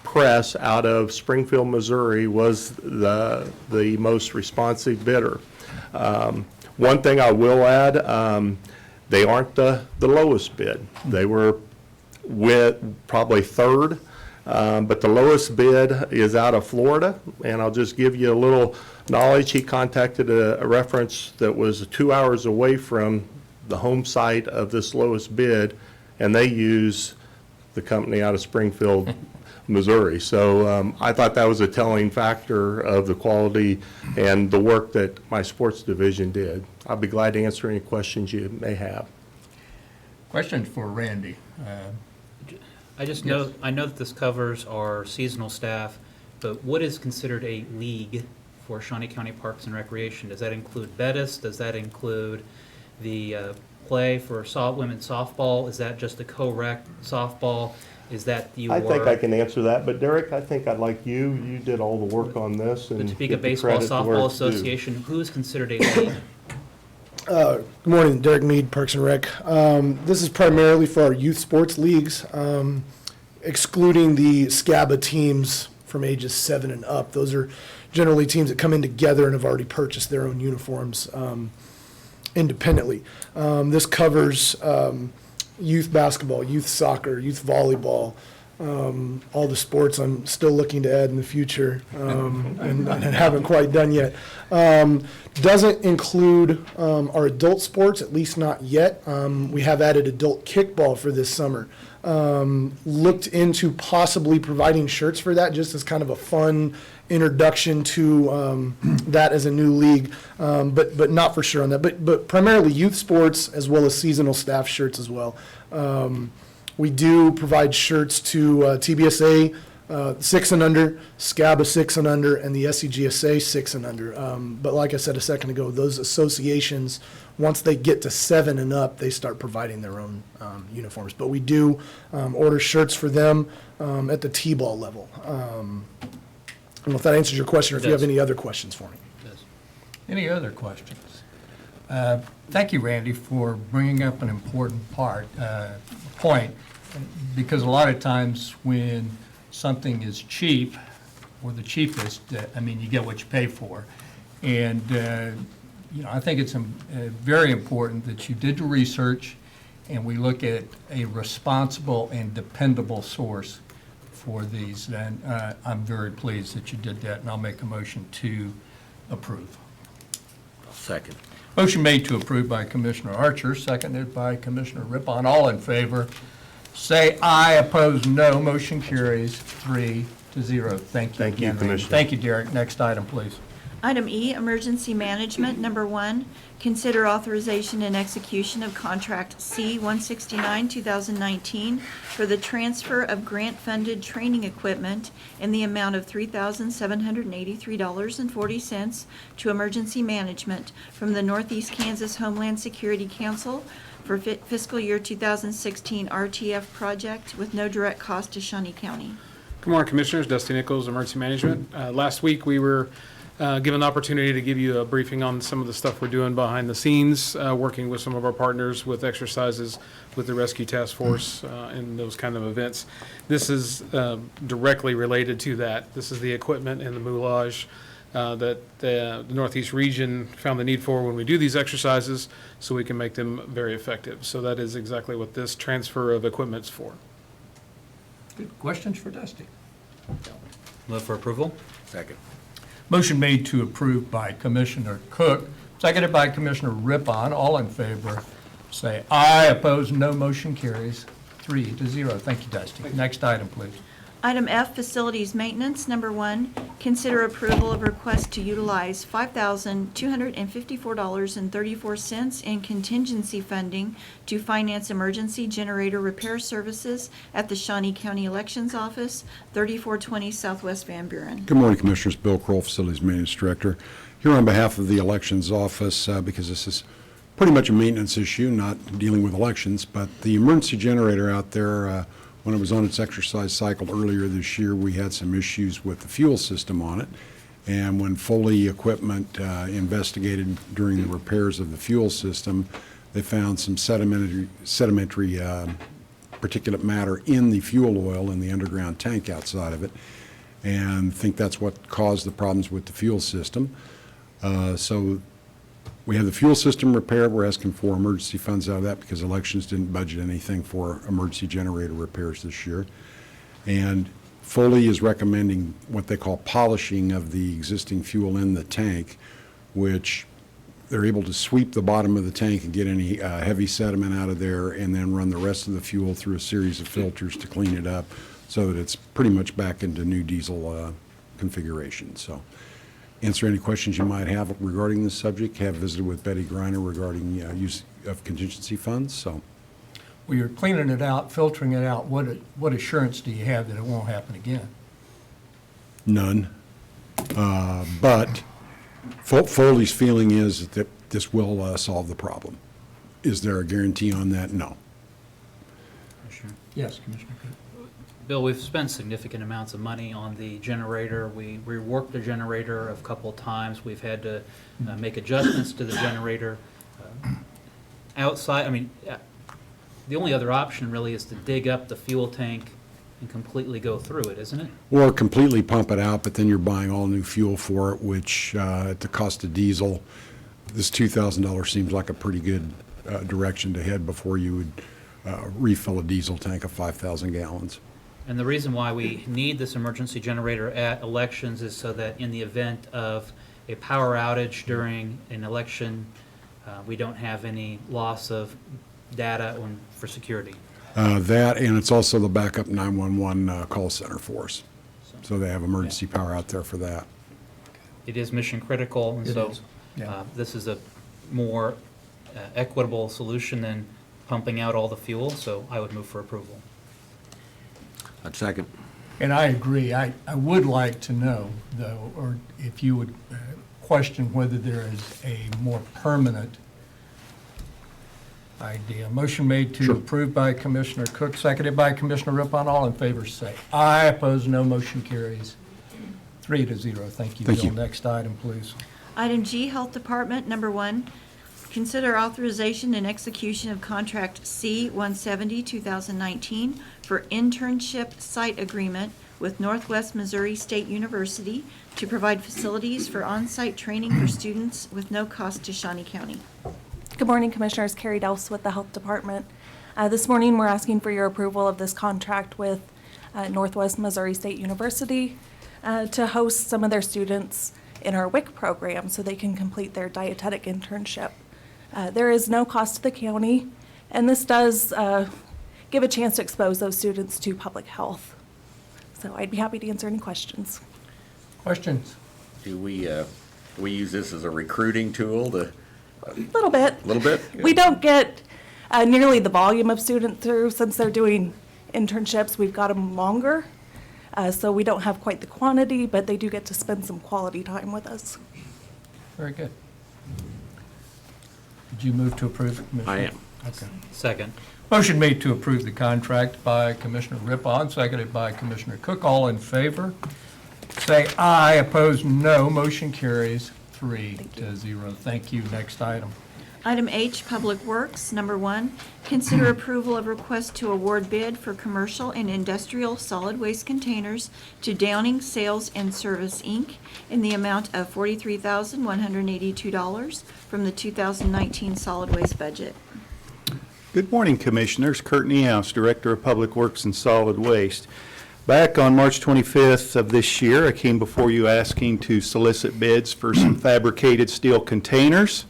Press out of Springfield, Missouri was the most responsive bidder. One thing I will add, they aren't the lowest bid. They were with probably third, but the lowest bid is out of Florida, and I'll just give you a little knowledge. He contacted a reference that was 2 hours away from the home site of this lowest bid, and they use the company out of Springfield, Missouri. So I thought that was a telling factor of the quality and the work that my sports division did. I'll be glad to answer any questions you may have. Questions for Randy? I just know, I know that this covers our seasonal staff, but what is considered a league for Shawnee County Parks and Recreation? Does that include Bettis? Does that include the play for women's softball? Is that just the co-rec softball? Is that your? I think I can answer that, but Derek, I think I'd like you do all the work on this. The And Topeka get the Baseball credit to where Softball it's due. Association, who is considered a league? Good morning, Derek Mead, Parks and Rec. This is primarily for our youth sports leagues, excluding the SCABA teams from ages 7 and up. Those are generally teams that come in together and have already purchased their own uniforms independently. This covers youth basketball, youth soccer, youth volleyball, all the sports I'm still looking to add in the future and haven't quite done yet. Doesn't include our adult sports, at least not yet. We have added adult kickball for this summer. Looked into possibly providing shirts for that just as kind of a fun introduction to that as a new league, but not for sure on that. But primarily youth sports as well as seasonal staff shirts as well. We do provide shirts to TBSA 6 and under, SCABA 6 and under, and the SCGSA 6 and under. But like I said a second ago, those associations, once they get to 7 and up, they start providing their own uniforms. But we do order shirts for them at the T-ball level. I don't know if that answers your question, or if you have any other questions for me. Any other questions? Thank you, Randy, for bringing up an important point, because a lot of times when something is cheap, or the cheapest, you get what you pay for. And, I think it's very important that you did the research and we look at a responsible and dependable source for these. And I'm very pleased that you did that, and I'll make a motion to approve. Second. Motion made to approve by Commissioner Archer, seconded by Commissioner Rippon. All in favor, say aye. Opposed, no. Motion carries 3-0. Thank you. Thank you, again, Randy. Commissioner. Thank you, Derek. Next item, please. Item E, Emergency Management, number 1, consider authorization and execution of Contract C-169, 2019, for the transfer of grant-funded training equipment in the amount of $3,783.40 to Emergency Management from the Northeast Kansas Homeland Security Council for fiscal year 2016 RTF project with no direct cost to Shawnee County. Good morning, Commissioners. Dusty Nichols, Emergency Management. Last week, we were given the opportunity to give you a briefing on some of the stuff we're doing behind the scenes, working with some of our partners with exercises with the Rescue Task Force and those kind of events. This is directly related to that. This is the equipment and the moulage that the Northeast region found the need for when we do these exercises, so we can make them very effective. So that is exactly what this transfer of equipment's for. Good questions for Dusty. Move for approval? Second. Motion made to approve by Commissioner Cook, seconded by Commissioner Rippon. All in favor, say aye. Opposed, no. Motion carries 3-0. Thank you, Dusty. Next item, please. Item F, Facilities Maintenance, number 1, consider approval of request to utilize $5,254.34 in contingency funding to finance emergency generator repair services at the Shawnee County Elections Office, 3420 Southwest Van Buren. Good morning, Commissioners. Bill Kroll, Facilities Maintenance Director, here on behalf of the Elections Office, because this is pretty much a maintenance issue, not dealing with elections, but the emergency generator out there, when it was on its exercise cycle earlier this year, we had some issues with the fuel system on it. And when Foley Equipment investigated during the repairs of the fuel system, they found some sedimentary particulate matter in the fuel oil in the underground tank outside of it, and think that's what caused the problems with the fuel system. So we have the fuel system repaired. We're asking for emergency funds out of that because elections didn't budget anything for emergency generator repairs this year. And Foley is recommending what they call polishing of the existing fuel in the tank, which they're able to sweep the bottom of the tank and get any heavy sediment out of there, and then run the rest of the fuel through a series of filters to clean it up so that it's pretty much back into new diesel configuration. So answer any questions you might have regarding this subject. Have visited with Betty Griner regarding use of contingency funds. So, Well, you're cleaning it out, filtering it out. What assurance do you have that it won't happen again? none. But Foley's feeling is that this will solve the problem. Is there a guarantee on that? No. Yes, Commissioner Cook. Bill, we've spent significant amounts of money on the generator. We reworked the generator a couple of times. We've had to make adjustments to the generator. The only other option really is to dig up the fuel tank and completely go through it, isn't it? Or completely pump it out, but then you're buying all new fuel for it, which at the cost of diesel, this $2,000 seems like a pretty good direction to head before you would refill a diesel tank of 5,000 gallons. And the reason why we need this emergency generator at elections is so that in the event of a power outage during an election, we don't have any loss of data for security. That, and it's also the backup 911 call center for us. So So they have emergency power out there for that. It is mission critical, and It so is, yeah. this is a more equitable solution than pumping out all the fuel, so I would move for approval. I'd second. And I agree. I would like to know, though, or if you would question whether there is a more permanent idea. Motion made to approve by Commissioner Cook, seconded by Commissioner Rippon. All in favor say aye. Opposed, no. Motion carries 3-0. Thank you, Thank Bill. you. Next item, please. Item G, Health Department, number 1, consider authorization and execution of contract C-170, 2019 for internship site agreement with Northwest Missouri State University to provide facilities for on-site training for students with no cost to Shawnee County. Good morning, Commissioners. Carrie Delse with the Health Department. This morning, we're asking for your approval of this contract with Northwest Missouri State University to host some of their students in our WIC program so they can complete their dietetic internship. There is no cost to the county, and this does give a chance to expose those students to public health. So I'd be happy to answer any questions. Questions? Do we use this as a recruiting tool to? A little bit. A little bit? We don't get nearly the volume of students through since they're doing internships. We've got them longer, so we don't have quite the quantity, but they do get to spend some quality time with us. Very good. Did you move to approve, Commissioner? I am. Okay. Second. Motion made to approve the contract by Commissioner Rippon, seconded by Commissioner Cook. All in favor, say aye. Opposed, no. Motion carries 3-0. Thank you. Next item. Item H, Public Works, number 1, consider approval of request to award bid for commercial and industrial solid waste containers to Downing Sales and Service, Inc. in the amount of $43,182 from the 2019 solid waste budget. Good morning, Commissioners. Kurt Niehaus, Director of Public Works and Solid Waste. Back on March 25th of this year, I came before you asking to solicit bids for some fabricated steel containers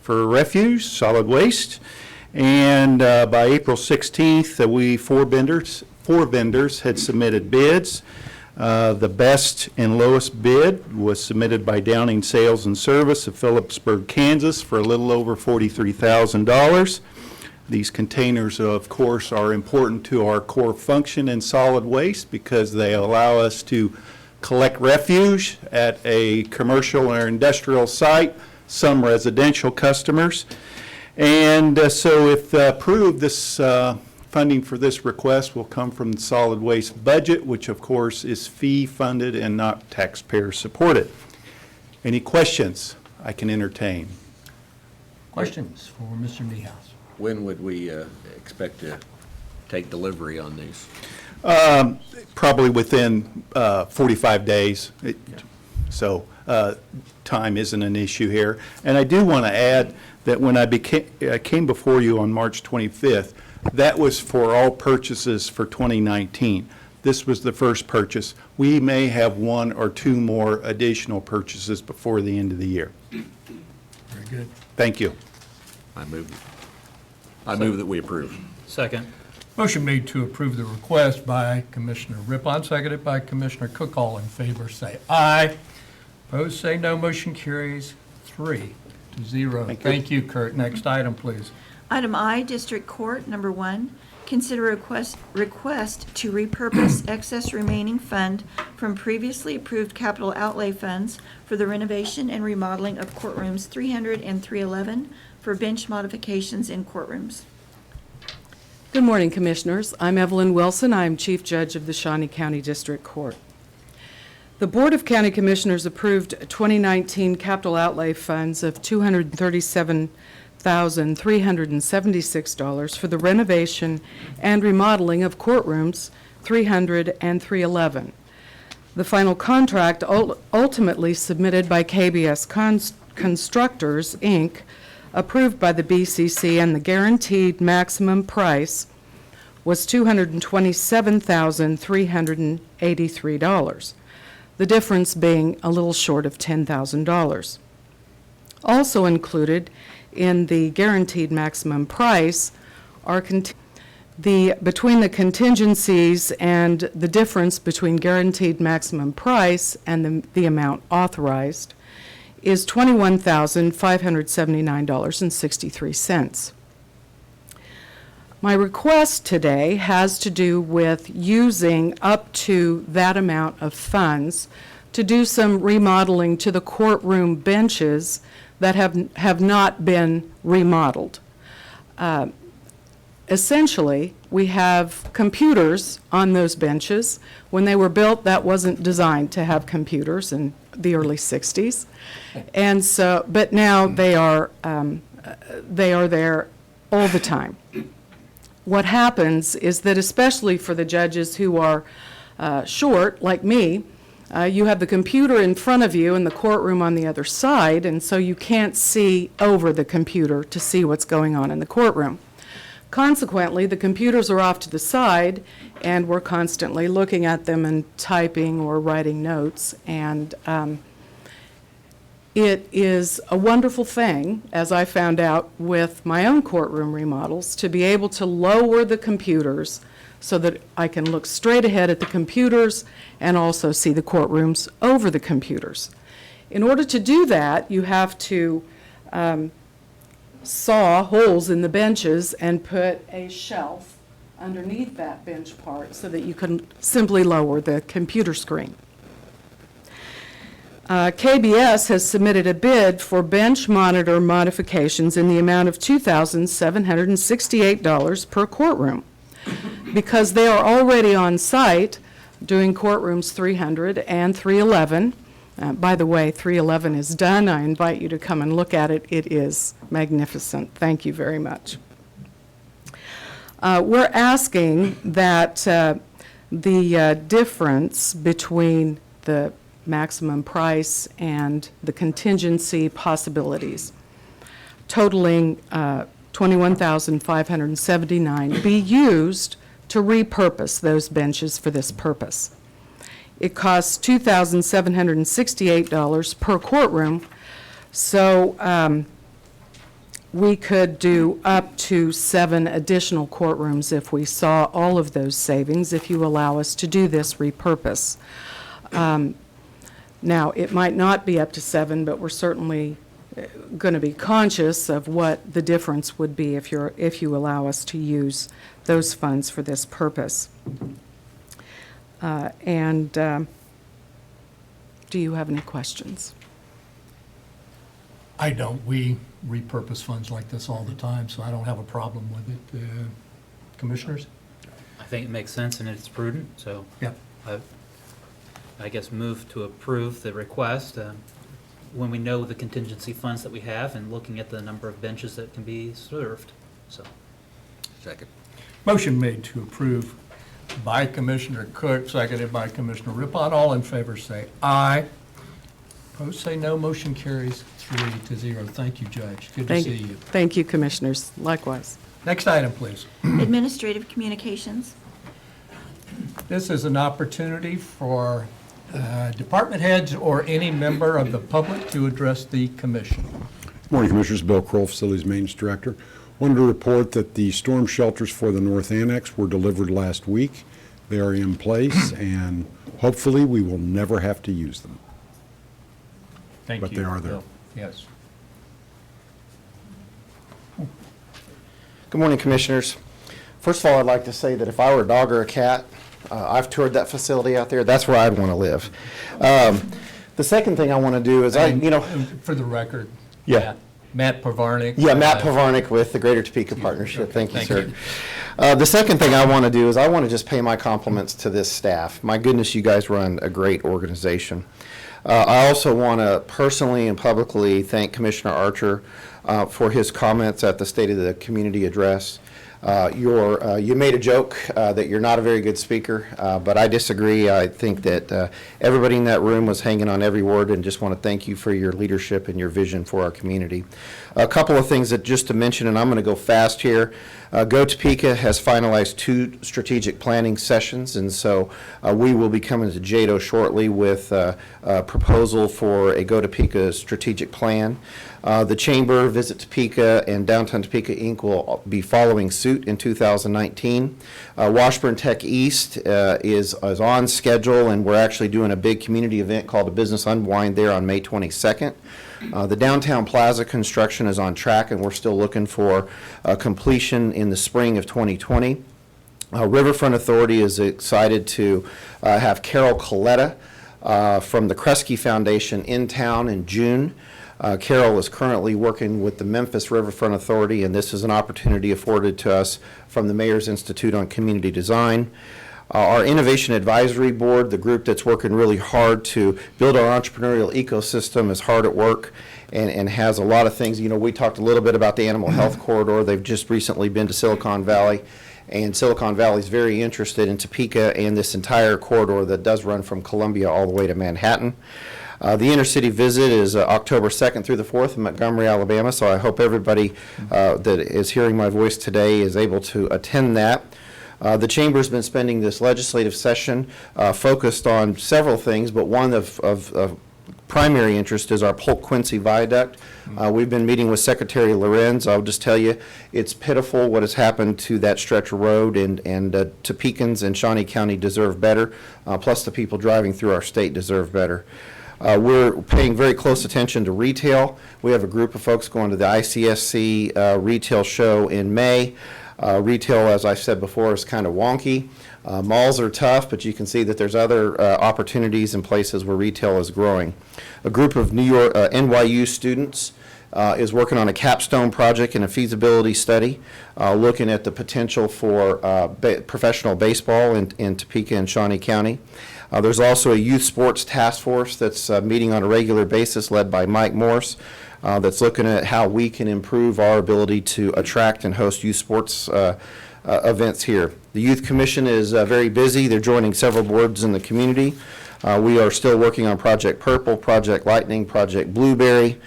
for refuse, solid waste. And by April 16th, four vendors had submitted bids. The best and lowest bid was submitted by Downing Sales and Service of Phillipsburg, Kansas for a little over $43,000. These containers, of course, are important to our core function in solid waste because they allow us to collect refuse at a commercial or industrial site, some residential customers. And so if approved, this funding for this request will come from the solid waste budget, which of course is fee-funded and not taxpayer-supported. Any questions I can entertain? Questions for Mr. Niehaus? When would we expect to take delivery on these? Probably within 45 days. So time isn't an issue here. And I do want to add that when I came before you on March 25th, that was for all purchases for 2019. This was the first purchase. We may have one or two more additional purchases before the end of the year. Very good. Thank you. I move that we approve. Second. Motion made to approve the request by Commissioner Rippon, seconded by Commissioner Cook. All in favor say aye. Opposed say no. Motion carries 3-0. Thank you, Kurt. Next item, please. Item I, District Court, number 1, consider request to repurpose excess remaining fund from previously approved capital outlay funds for the renovation and remodeling of courtrooms 300 and 311 for bench modifications in courtrooms. Good morning, Commissioners. I'm Evelyn Wilson. I'm Chief Judge of the Shawnee County District Court. The Board of County Commissioners approved 2019 capital outlay funds of $237,376 for the renovation and remodeling of courtrooms 300 and 311. The final contract ultimately submitted by KBS Constructors, Inc., approved by the BCC, and the guaranteed maximum price was $227,383, the difference being a little short of $10,000. Also included in the guaranteed maximum price are between the contingencies and the difference between guaranteed maximum price and the amount authorized is $21,579.63. My request today has to do with using up to that amount of funds to do some remodeling to the courtroom benches that have not been remodeled. Essentially, we have computers on those benches. When they were built, that wasn't designed to have computers in the early 60s. And so, but now they are there all the time. What happens is that, especially for the judges who are short, like me, you have the computer in front of you and the courtroom on the other side, and so you can't see over the computer to see what's going on in the courtroom. Consequently, the computers are off to the side, and we're constantly looking at them and typing or writing notes. And it is a wonderful thing, as I found out with my own courtroom remodels, to be able to lower the computers so that I can look straight ahead at the computers and also see the courtrooms over the computers. In order to do that, you have to saw holes in the benches and put a shelf underneath that bench part so that you can simply lower the computer screen. KBS has submitted a bid for bench monitor modifications in the amount of $2,768 per courtroom. Because they are already on site doing courtrooms 300 and 311. By the way, 311 is done. I invite you to come and look at it. It is magnificent. Thank you very much. We're asking that the difference between the maximum price and the contingency possibilities, totaling $21,579, be used to repurpose those benches for this purpose. It costs $2,768 per courtroom, so we could do up to 7 additional courtrooms if we saw all of those savings, if you allow us to do this repurpose. Now, it might not be up to 7, but we're certainly going to be conscious of what the difference would be if you allow us to use those funds for this purpose. Do you have any questions? I don't. We repurpose funds like this all the time, so I don't have a problem with it. Commissioners? I think it makes sense and it's prudent, so Yeah. I guess move to approve the request when we know the contingency funds that we have and looking at the number of benches that can be served. So, Second. Motion made to approve by Commissioner Cook, seconded by Commissioner Rippon. All in favor say aye. Opposed say no. Motion carries 3-0. Thank you, Judge. Good to see you. Thank you, Commissioners. Likewise. Next item, please. Administrative communications. This is an opportunity for department heads or any member of the public to address the commission. Morning, Commissioners. Bill Kroll, Facilities Maintenance Director. Wanted to report that the storm shelters for the North Annex were delivered last week. They are in place, and hopefully we will never have to use them. Thank you. But they are there. Bill. Yes. Good morning, Commissioners. First of all, I'd like to say that if I were a dog or a cat, I've toured that facility out there. That's where I'd want to live. The second thing I want to do is For the record. Yeah. Matt Pavarnik. Yeah, Matt Pavarnik with the Greater Topeka Partnership. Thank you, sir. The second thing I want to do is I want to just pay my compliments to this staff. My goodness, you guys run a great organization. I also want to personally and publicly thank Commissioner Archer for his comments at the State of the Community Address. You made a joke that you're not a very good speaker, but I disagree. I think that everybody in that room was hanging on every word, and just want to thank you for your leadership and your vision for our community. A couple of things that just to mention, and I'm going to go fast here. Go Topeka has finalized 2 strategic planning sessions, and so we will be coming to JADO shortly with a proposal for a Go Topeka strategic plan. The Chamber, Visit Topeka, and Downtown Topeka, Inc. will be following suit Institute in 2019. Washburn Tech East is on schedule, and we're actually doing a big community event called a Business Unwind there on May 22nd. The downtown plaza construction is on track, and we're still looking for completion in the spring of 2020. Riverfront Authority is excited to have Carol Coletta from the Kresge Foundation in town in June. Carol is currently working with the Memphis Riverfront Authority, and this is an opportunity afforded to us from the Mayor's Institute on Community Design. Our Innovation Advisory Board, the group that's working really hard to build our entrepreneurial ecosystem, is hard at work and has a lot of things. You know, we talked a little bit about the Animal Health Corridor. They've just recently been to Silicon Valley, and Silicon Valley is very interested in Topeka and this entire corridor that does run from Columbia all the way to Manhattan. The intercity visit is October 2nd through the 4th in Montgomery, Alabama, so I hope everybody that is hearing my voice today is able to attend that. The Chamber's been spending this legislative session focused on several things, but one of primary interest is our Polk Quincy Viaduct. We've been meeting with Secretary Lorenz. I'll just tell you, it's pitiful what has happened to that stretch of road, and Topekans and Shawnee County deserve better, plus the people driving through our state deserve better. We're paying very close attention to retail. We have a group of folks going to the ICSC retail show in May. Retail, as I said before, is kind of wonky. Malls are tough, but you can see that there's other opportunities in places where retail is growing. A group of NYU students is working on a capstone project and a feasibility study looking at the potential for professional baseball in Topeka and Shawnee County. There's also a youth sports task force that's meeting on a regular basis led by Mike Morse that's looking at how we can improve our ability to attract and host youth sports events here. The Youth Commission is very busy. They're joining several boards in the community. We are still working on Project Purple, Project Lightning, Project Blueberry.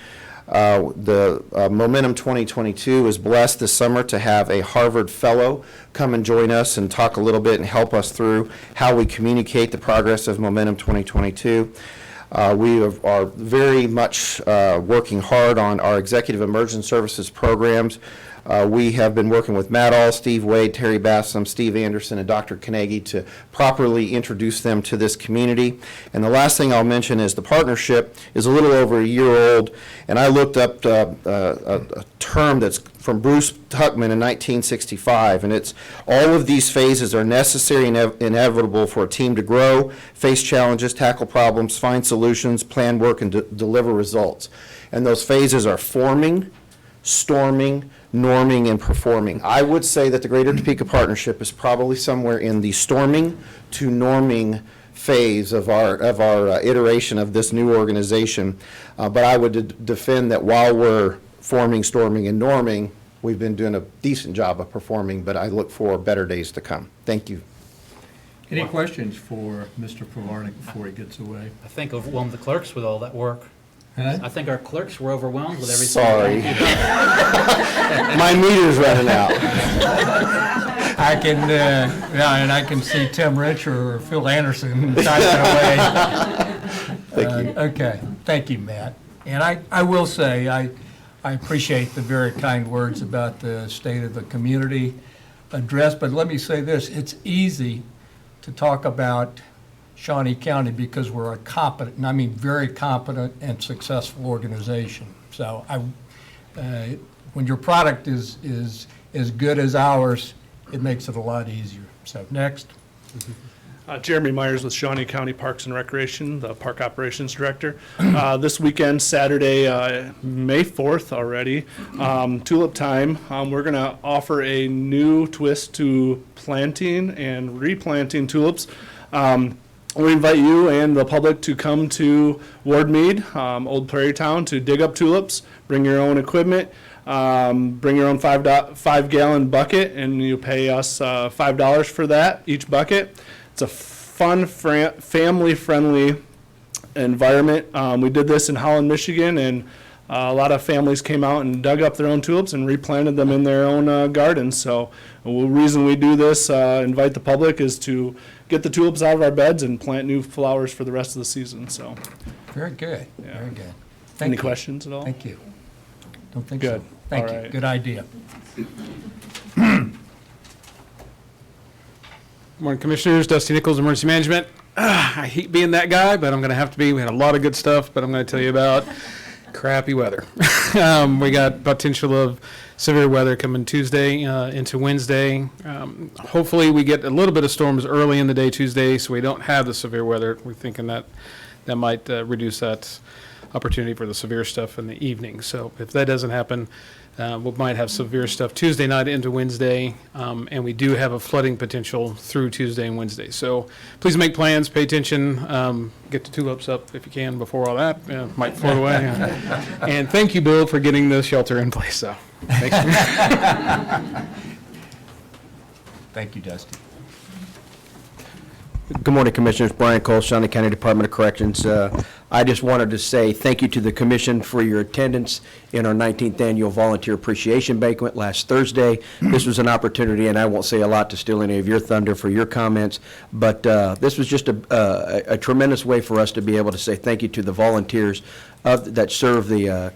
The Momentum 2022 is blessed this summer to have a Harvard Fellow come and join us and talk a little bit and help us through how we communicate the progress of Momentum 2022. We are very much working hard on our Executive Emergency Services programs. We have been working with Matt All, Steve Wade, Terry Bassam, Steve Anderson, and Dr. Carnegie to properly introduce them to this community. And the last thing I'll mention is the partnership is a little over a year old, and I looked up a term that's from Bruce Tuckman in 1965, and it's all of these phases are necessary and inevitable for a team to grow, face challenges, tackle problems, find solutions, plan work, and deliver results. And those phases are forming, storming, norming, and performing. I would say that the Greater Topeka Partnership is probably somewhere in the storming to norming phase of our iteration of this new organization. But I would defend that while we're forming, storming, and norming, we've been doing a decent job of performing, but I look for better days to come. Thank you. Any questions for Mr. Polarnik before he gets away? I think overwhelmed the clerks with all that work. Huh? I think our clerks were overwhelmed with everything. Sorry. My meter's running out. I can, yeah, and I can see Tim Rich or Phil Anderson typing away. Thank you. Okay, thank you, Matt. And I will say, I appreciate the very kind words about the state of the community address, but let me say this, it's easy to talk about Shawnee County because we're a competent, and I mean very competent and successful organization. So when your product is as good as ours, it makes it a lot easier. So next. Jeremy Myers with Shawnee County Parks and Recreation, the Park Operations Director. This weekend, Saturday, May 4th already, Tulip Time, we're going to offer a new twist to planting and replanting tulips. We invite you and the public to come to Ward Mead, Old Prairie Town, to dig up tulips, bring your own equipment, bring your own 5-gallon bucket, and you pay us $5 for that, each bucket. It's a fun, family-friendly environment. We did this in Holland, Michigan, and a lot of families came out and dug up their own tulips and replanted them in their own gardens. So the reason we do this, invite the public, is to get the tulips out of our beds and plant new flowers for the rest of the season. So Very good, Yeah. very good. Any questions at all? Thank you. Don't think Good. so. Thank All you, right. good idea. Morning, Commissioners. Dusty Nichols, Emergency Management. I hate being that guy, but I'm going to have to be. We had a lot of good stuff, but I'm going to tell you about crappy weather. We got potential of severe weather coming Tuesday into Wednesday. Hopefully, we get a little bit of storms early in the day Tuesday, so we don't have the severe weather. We're thinking that might reduce that opportunity for the severe stuff in the evening. So if that doesn't happen, we might have severe stuff Tuesday night into Wednesday, and we do have a flooding potential through Tuesday and Wednesday. So please make plans, pay attention, get the tulips up if you can before all that might float away. And thank you, Bill, for getting the shelter in place. So thanks. Thank you, Dusty. Good morning, Commissioners. Brian Cole, Shawnee County Department of Corrections. I just wanted to say thank you to the Commission for your attendance in our 19th Annual Volunteer Appreciation Banquet last Thursday. This was an opportunity, and I won't say a lot to steal any of your thunder for your comments, but this was just a tremendous way for us to be able to say thank you to the volunteers that serve the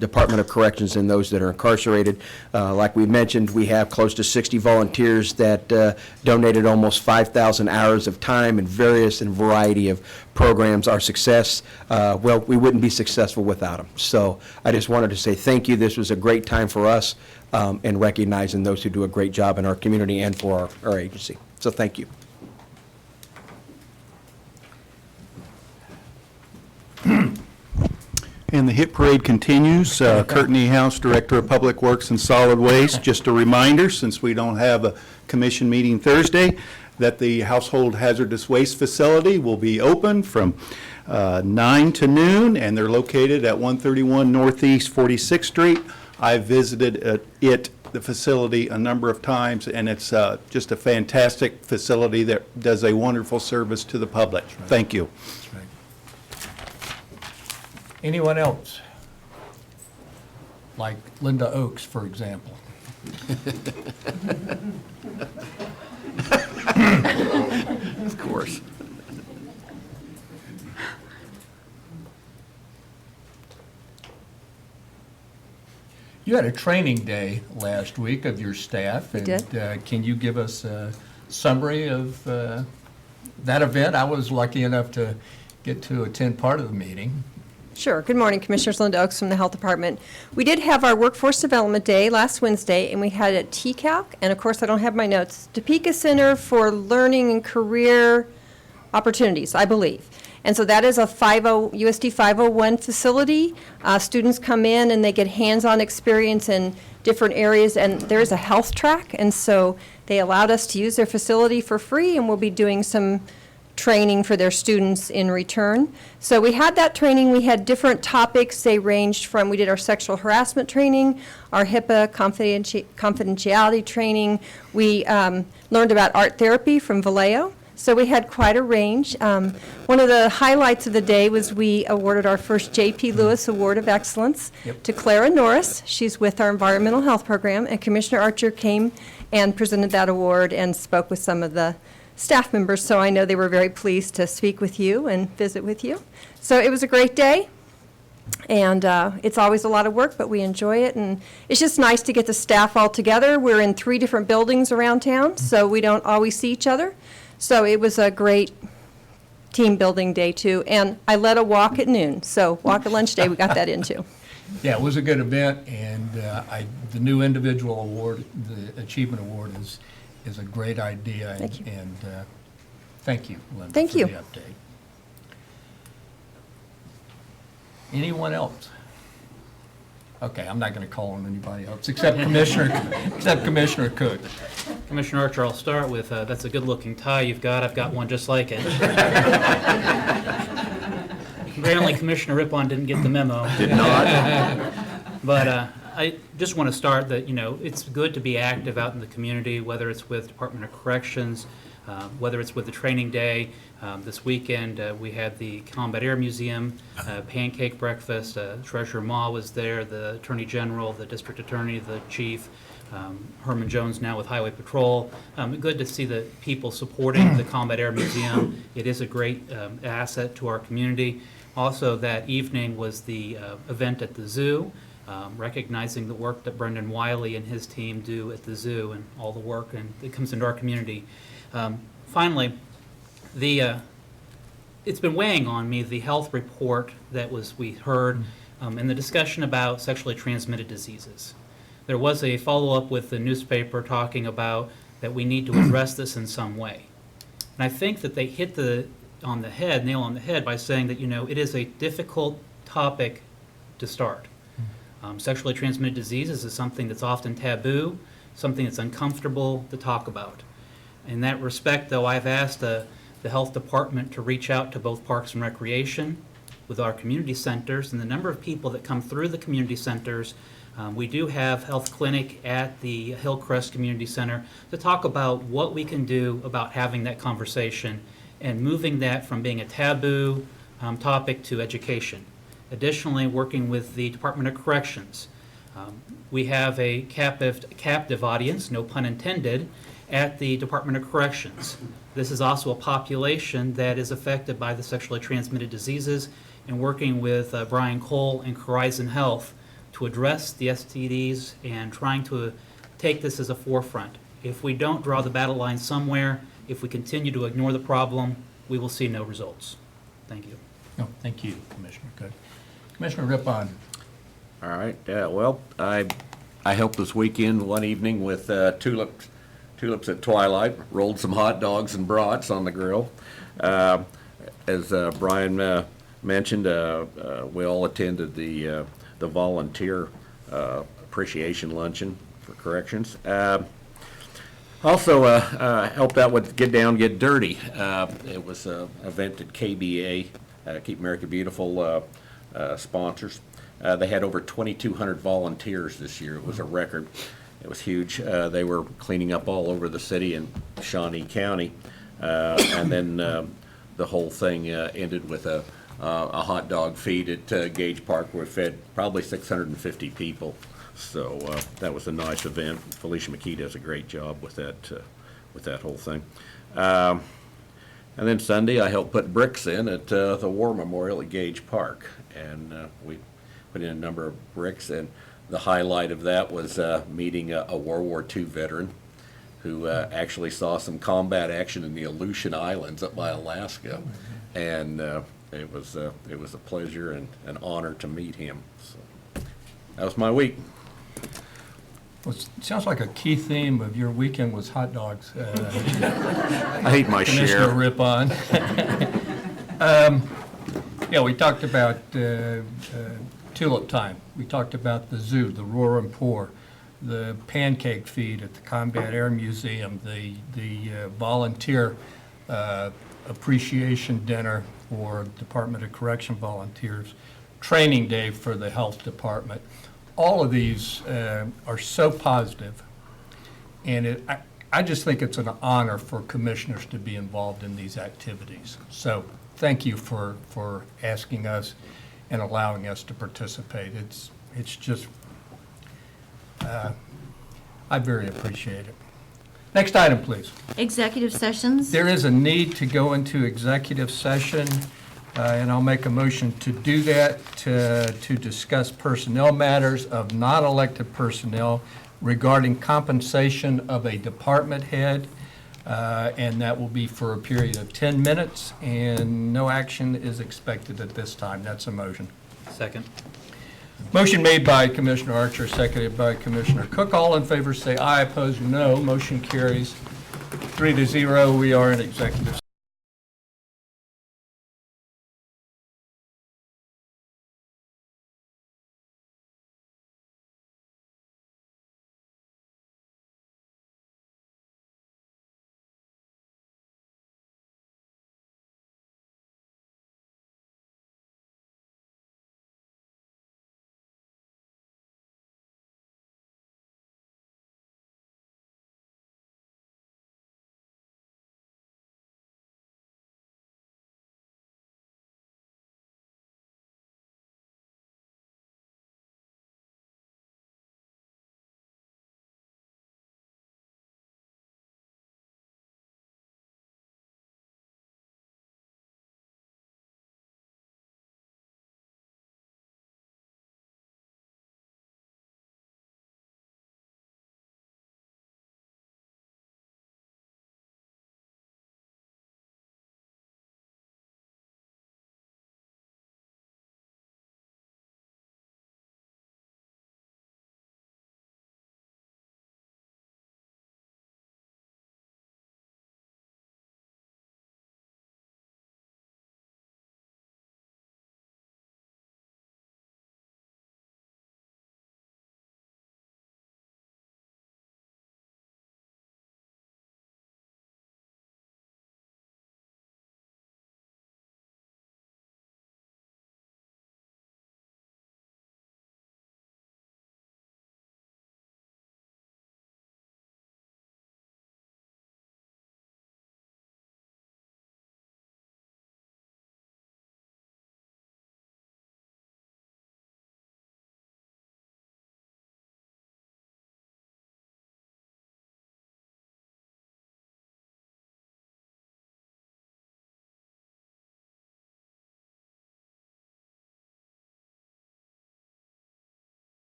Department of Corrections and those that are incarcerated. Like we mentioned, we have close to 60 volunteers that donated almost 5,000 hours of time in various and variety of programs. Our success, well, we wouldn't be successful without them. So I just wanted to say thank you. This was a great time for us and recognizing those who do a great job in our community and for our agency. So thank you. And the hit parade continues. Kurt Niehaus, Director of Public Works and Solid Waste. Just a reminder, since we don't have a commission meeting Thursday, that the Household Hazardous Waste Facility will be open from 9 to noon, and they're located at 131 Northeast 46th Street. I visited the facility a number of times, and it's just a fantastic facility that does a wonderful service to the public. Thank you. That's right. Anyone else? Like Linda Oakes, for example. Of course. You had a training day last week of your staff. We did. Can you give us a summary of that event? I was lucky enough to get to attend part of the meeting. Sure. Good morning, Commissioners. Linda Oakes from the Health Department. We did have our Workforce Development Day last Wednesday, and we had a TCALC, and of course, I don't have my notes, Topeka Center for Learning and Career Opportunities, I believe. And so that is a USD 501 facility. Students come in and they get hands-on experience in different areas, and there is a health track, and so they allowed us to use their facility for free, and we'll be doing some training for their students in return. So we had that training. We had different topics. They ranged from, we did our sexual harassment training, our HIPAA confidentiality training. We learned about art therapy from Vallejo. So we had quite a range. One of the highlights of the day was we awarded our first J.P. Lewis Award of Excellence to Clara Norris. She's with our Environmental Health Program, and Commissioner Archer came and presented that award and spoke with some of the staff members, so I know they were very pleased to speak with you and visit with you. So it was a great day, and it's always a lot of work, but we enjoy it, and it's just nice to get the staff all together. We're in 3 different buildings around town, so we don't always see each other. So it was a great team building day too, and I led a walk at noon, so walk at lunch day, we got that in too. Yeah, it was a good event, and the new individual award, the Achievement Award, is a great idea. Thank you. And thank you, Linda, Thank for you. the update. Anyone else? Okay, I'm not going to call on anybody else except Commissioner Cook. Commissioner Archer, I'll start with, that's a good-looking tie you've got. I've got one just like it. Apparently, Commissioner Rippon didn't get the memo. Did not. But I just want to start that, it's good to be active out in the community, whether it's with Department of Corrections, whether it's with the training day. This weekend, we had the Combat Air Museum, pancake breakfast. Treasurer Ma was there, the Attorney General, the District Attorney, the Chief, Herman Jones now with Highway Patrol. Good to see the people supporting the Combat Air Museum. It is a great asset to our community. Also, that evening was the event at the zoo, recognizing the work that Brendan Wiley and his team do at the zoo and all the work that comes into our community. Finally, it's been weighing on me, the health report that we heard, and the discussion about sexually transmitted diseases. There was a follow-up with the newspaper talking about that we need to address this in some way. And I think that they hit nail on the head by saying that, it is a difficult topic to start. Sexually transmitted diseases is something that's often taboo, something that's uncomfortable to talk about. In that respect, though, I've asked the health department to reach out to both Parks and Recreation with our community centers and the number of people that come through the community centers. We do have health clinic at the Hillcrest Community Center to talk about what we can do about having that conversation and moving that from being a taboo topic to education. Additionally, working with the Department of Corrections. We have a captive audience, no pun intended, at the Department of Corrections. This is also a population that is affected by the sexually transmitted diseases, and working with Brian Cole and Horizon Health to address the STDs and trying to take this as a forefront. If we don't draw the battle line somewhere, if we continue to ignore the problem, we will see no results. Thank you. No, thank you, Commissioner. Good. Commissioner Rippon. All right, well, I helped this weekend one evening with tulips at twilight, rolled some hot dogs and brats on the grill. As Brian mentioned, we all attended the volunteer appreciation luncheon for corrections. Also helped out with Get Down, Get Dirty. It was an event at KBA, Keep America Beautiful sponsors. They had over 2,200 volunteers this year. It was a record. It was huge. They were cleaning up all over the city in Shawnee County. And then the whole thing ended with a hot dog feed at Gage Park where we fed probably 650 people. So that was a nice event. Felicia McKee does a great job with that whole thing. And then Sunday, I helped put bricks in at the War Memorial at Gage Park. And we put in a number of bricks. And the highlight of that was meeting a World War II veteran who actually saw some combat action in the Aleutian Islands up by Alaska. And it was a pleasure and an honor to meet him. So that was my week. Well, it sounds like a key theme of your weekend was hot dogs. I ate my Commissioner share. Rippon. Yeah, we talked about tulip time. We talked about the zoo, the roar and pour, the pancake feed at the Combat Air Museum, the volunteer appreciation dinner for Department of Correction volunteers, training day for the health department. All of these are so positive, and I just think it's an honor for commissioners to be involved in these activities. So thank you for asking us and allowing us to participate. It's just, I very appreciate it. Next item, please. Executive sessions. There is a need to go into executive session, and I'll make a motion to do that, to discuss personnel matters of non-elected personnel regarding compensation of a department head, and that will be for a period of 10 minutes, and no action is expected at this time. That's a motion. Second. Motion made by Commissioner Archer, seconded by Commissioner Cook. All in favor say aye, opposed no. Motion carries 3-0. We are in executive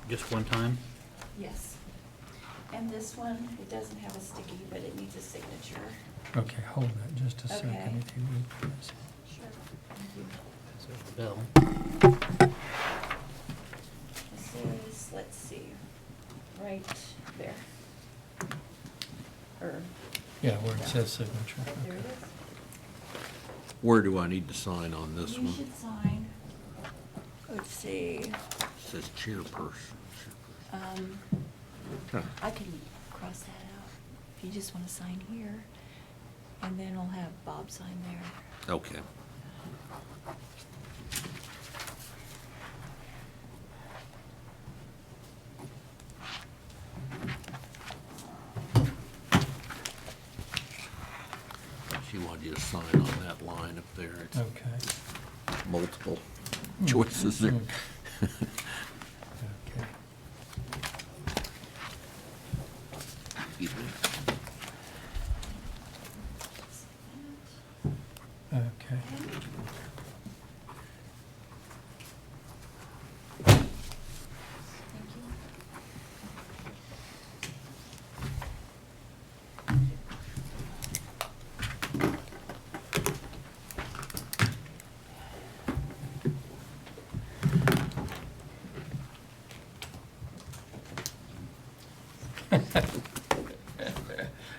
Just one time? Yes. And this one, it doesn't have a sticky, but it needs a signature. Okay, hold that just a Okay. second if you would, please. Sure. Thank you. So the bill. This is, let's see, right there. Or, Yeah, where it says signature. there it Okay. is. Where do I need to sign on this You one? should sign, let's see, It says chairperson. Huh. I can cross that out. If you just want to sign here, and then I'll have Bob sign there. Okay. She wanted you to sign on that line up there. It's Okay. multiple choices there. Okay. Excuse me. Okay.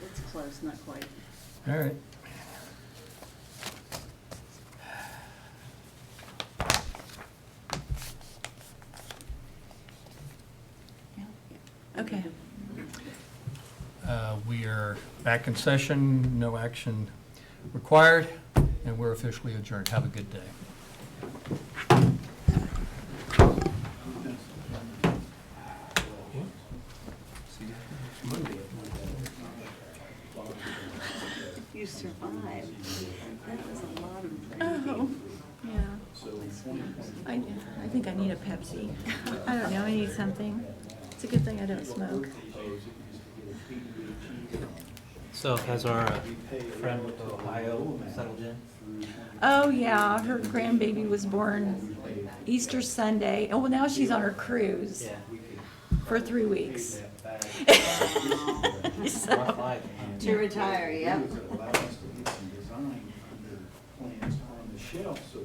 It's close, not quite. All right. Okay. We are back in session, no action required, and we're officially adjourned. Have a good day. You survived. That was a lot of. Oh, yeah. I think I need a Pepsi. I don't know, I need something. It's a good thing I don't smoke. So has our friend with Ohio settled in? Oh, yeah, her grandbaby was born Easter Sunday. Oh, well, now she's on her cruise for 3 weeks. So, to retire, yep. Plans on the shelf, so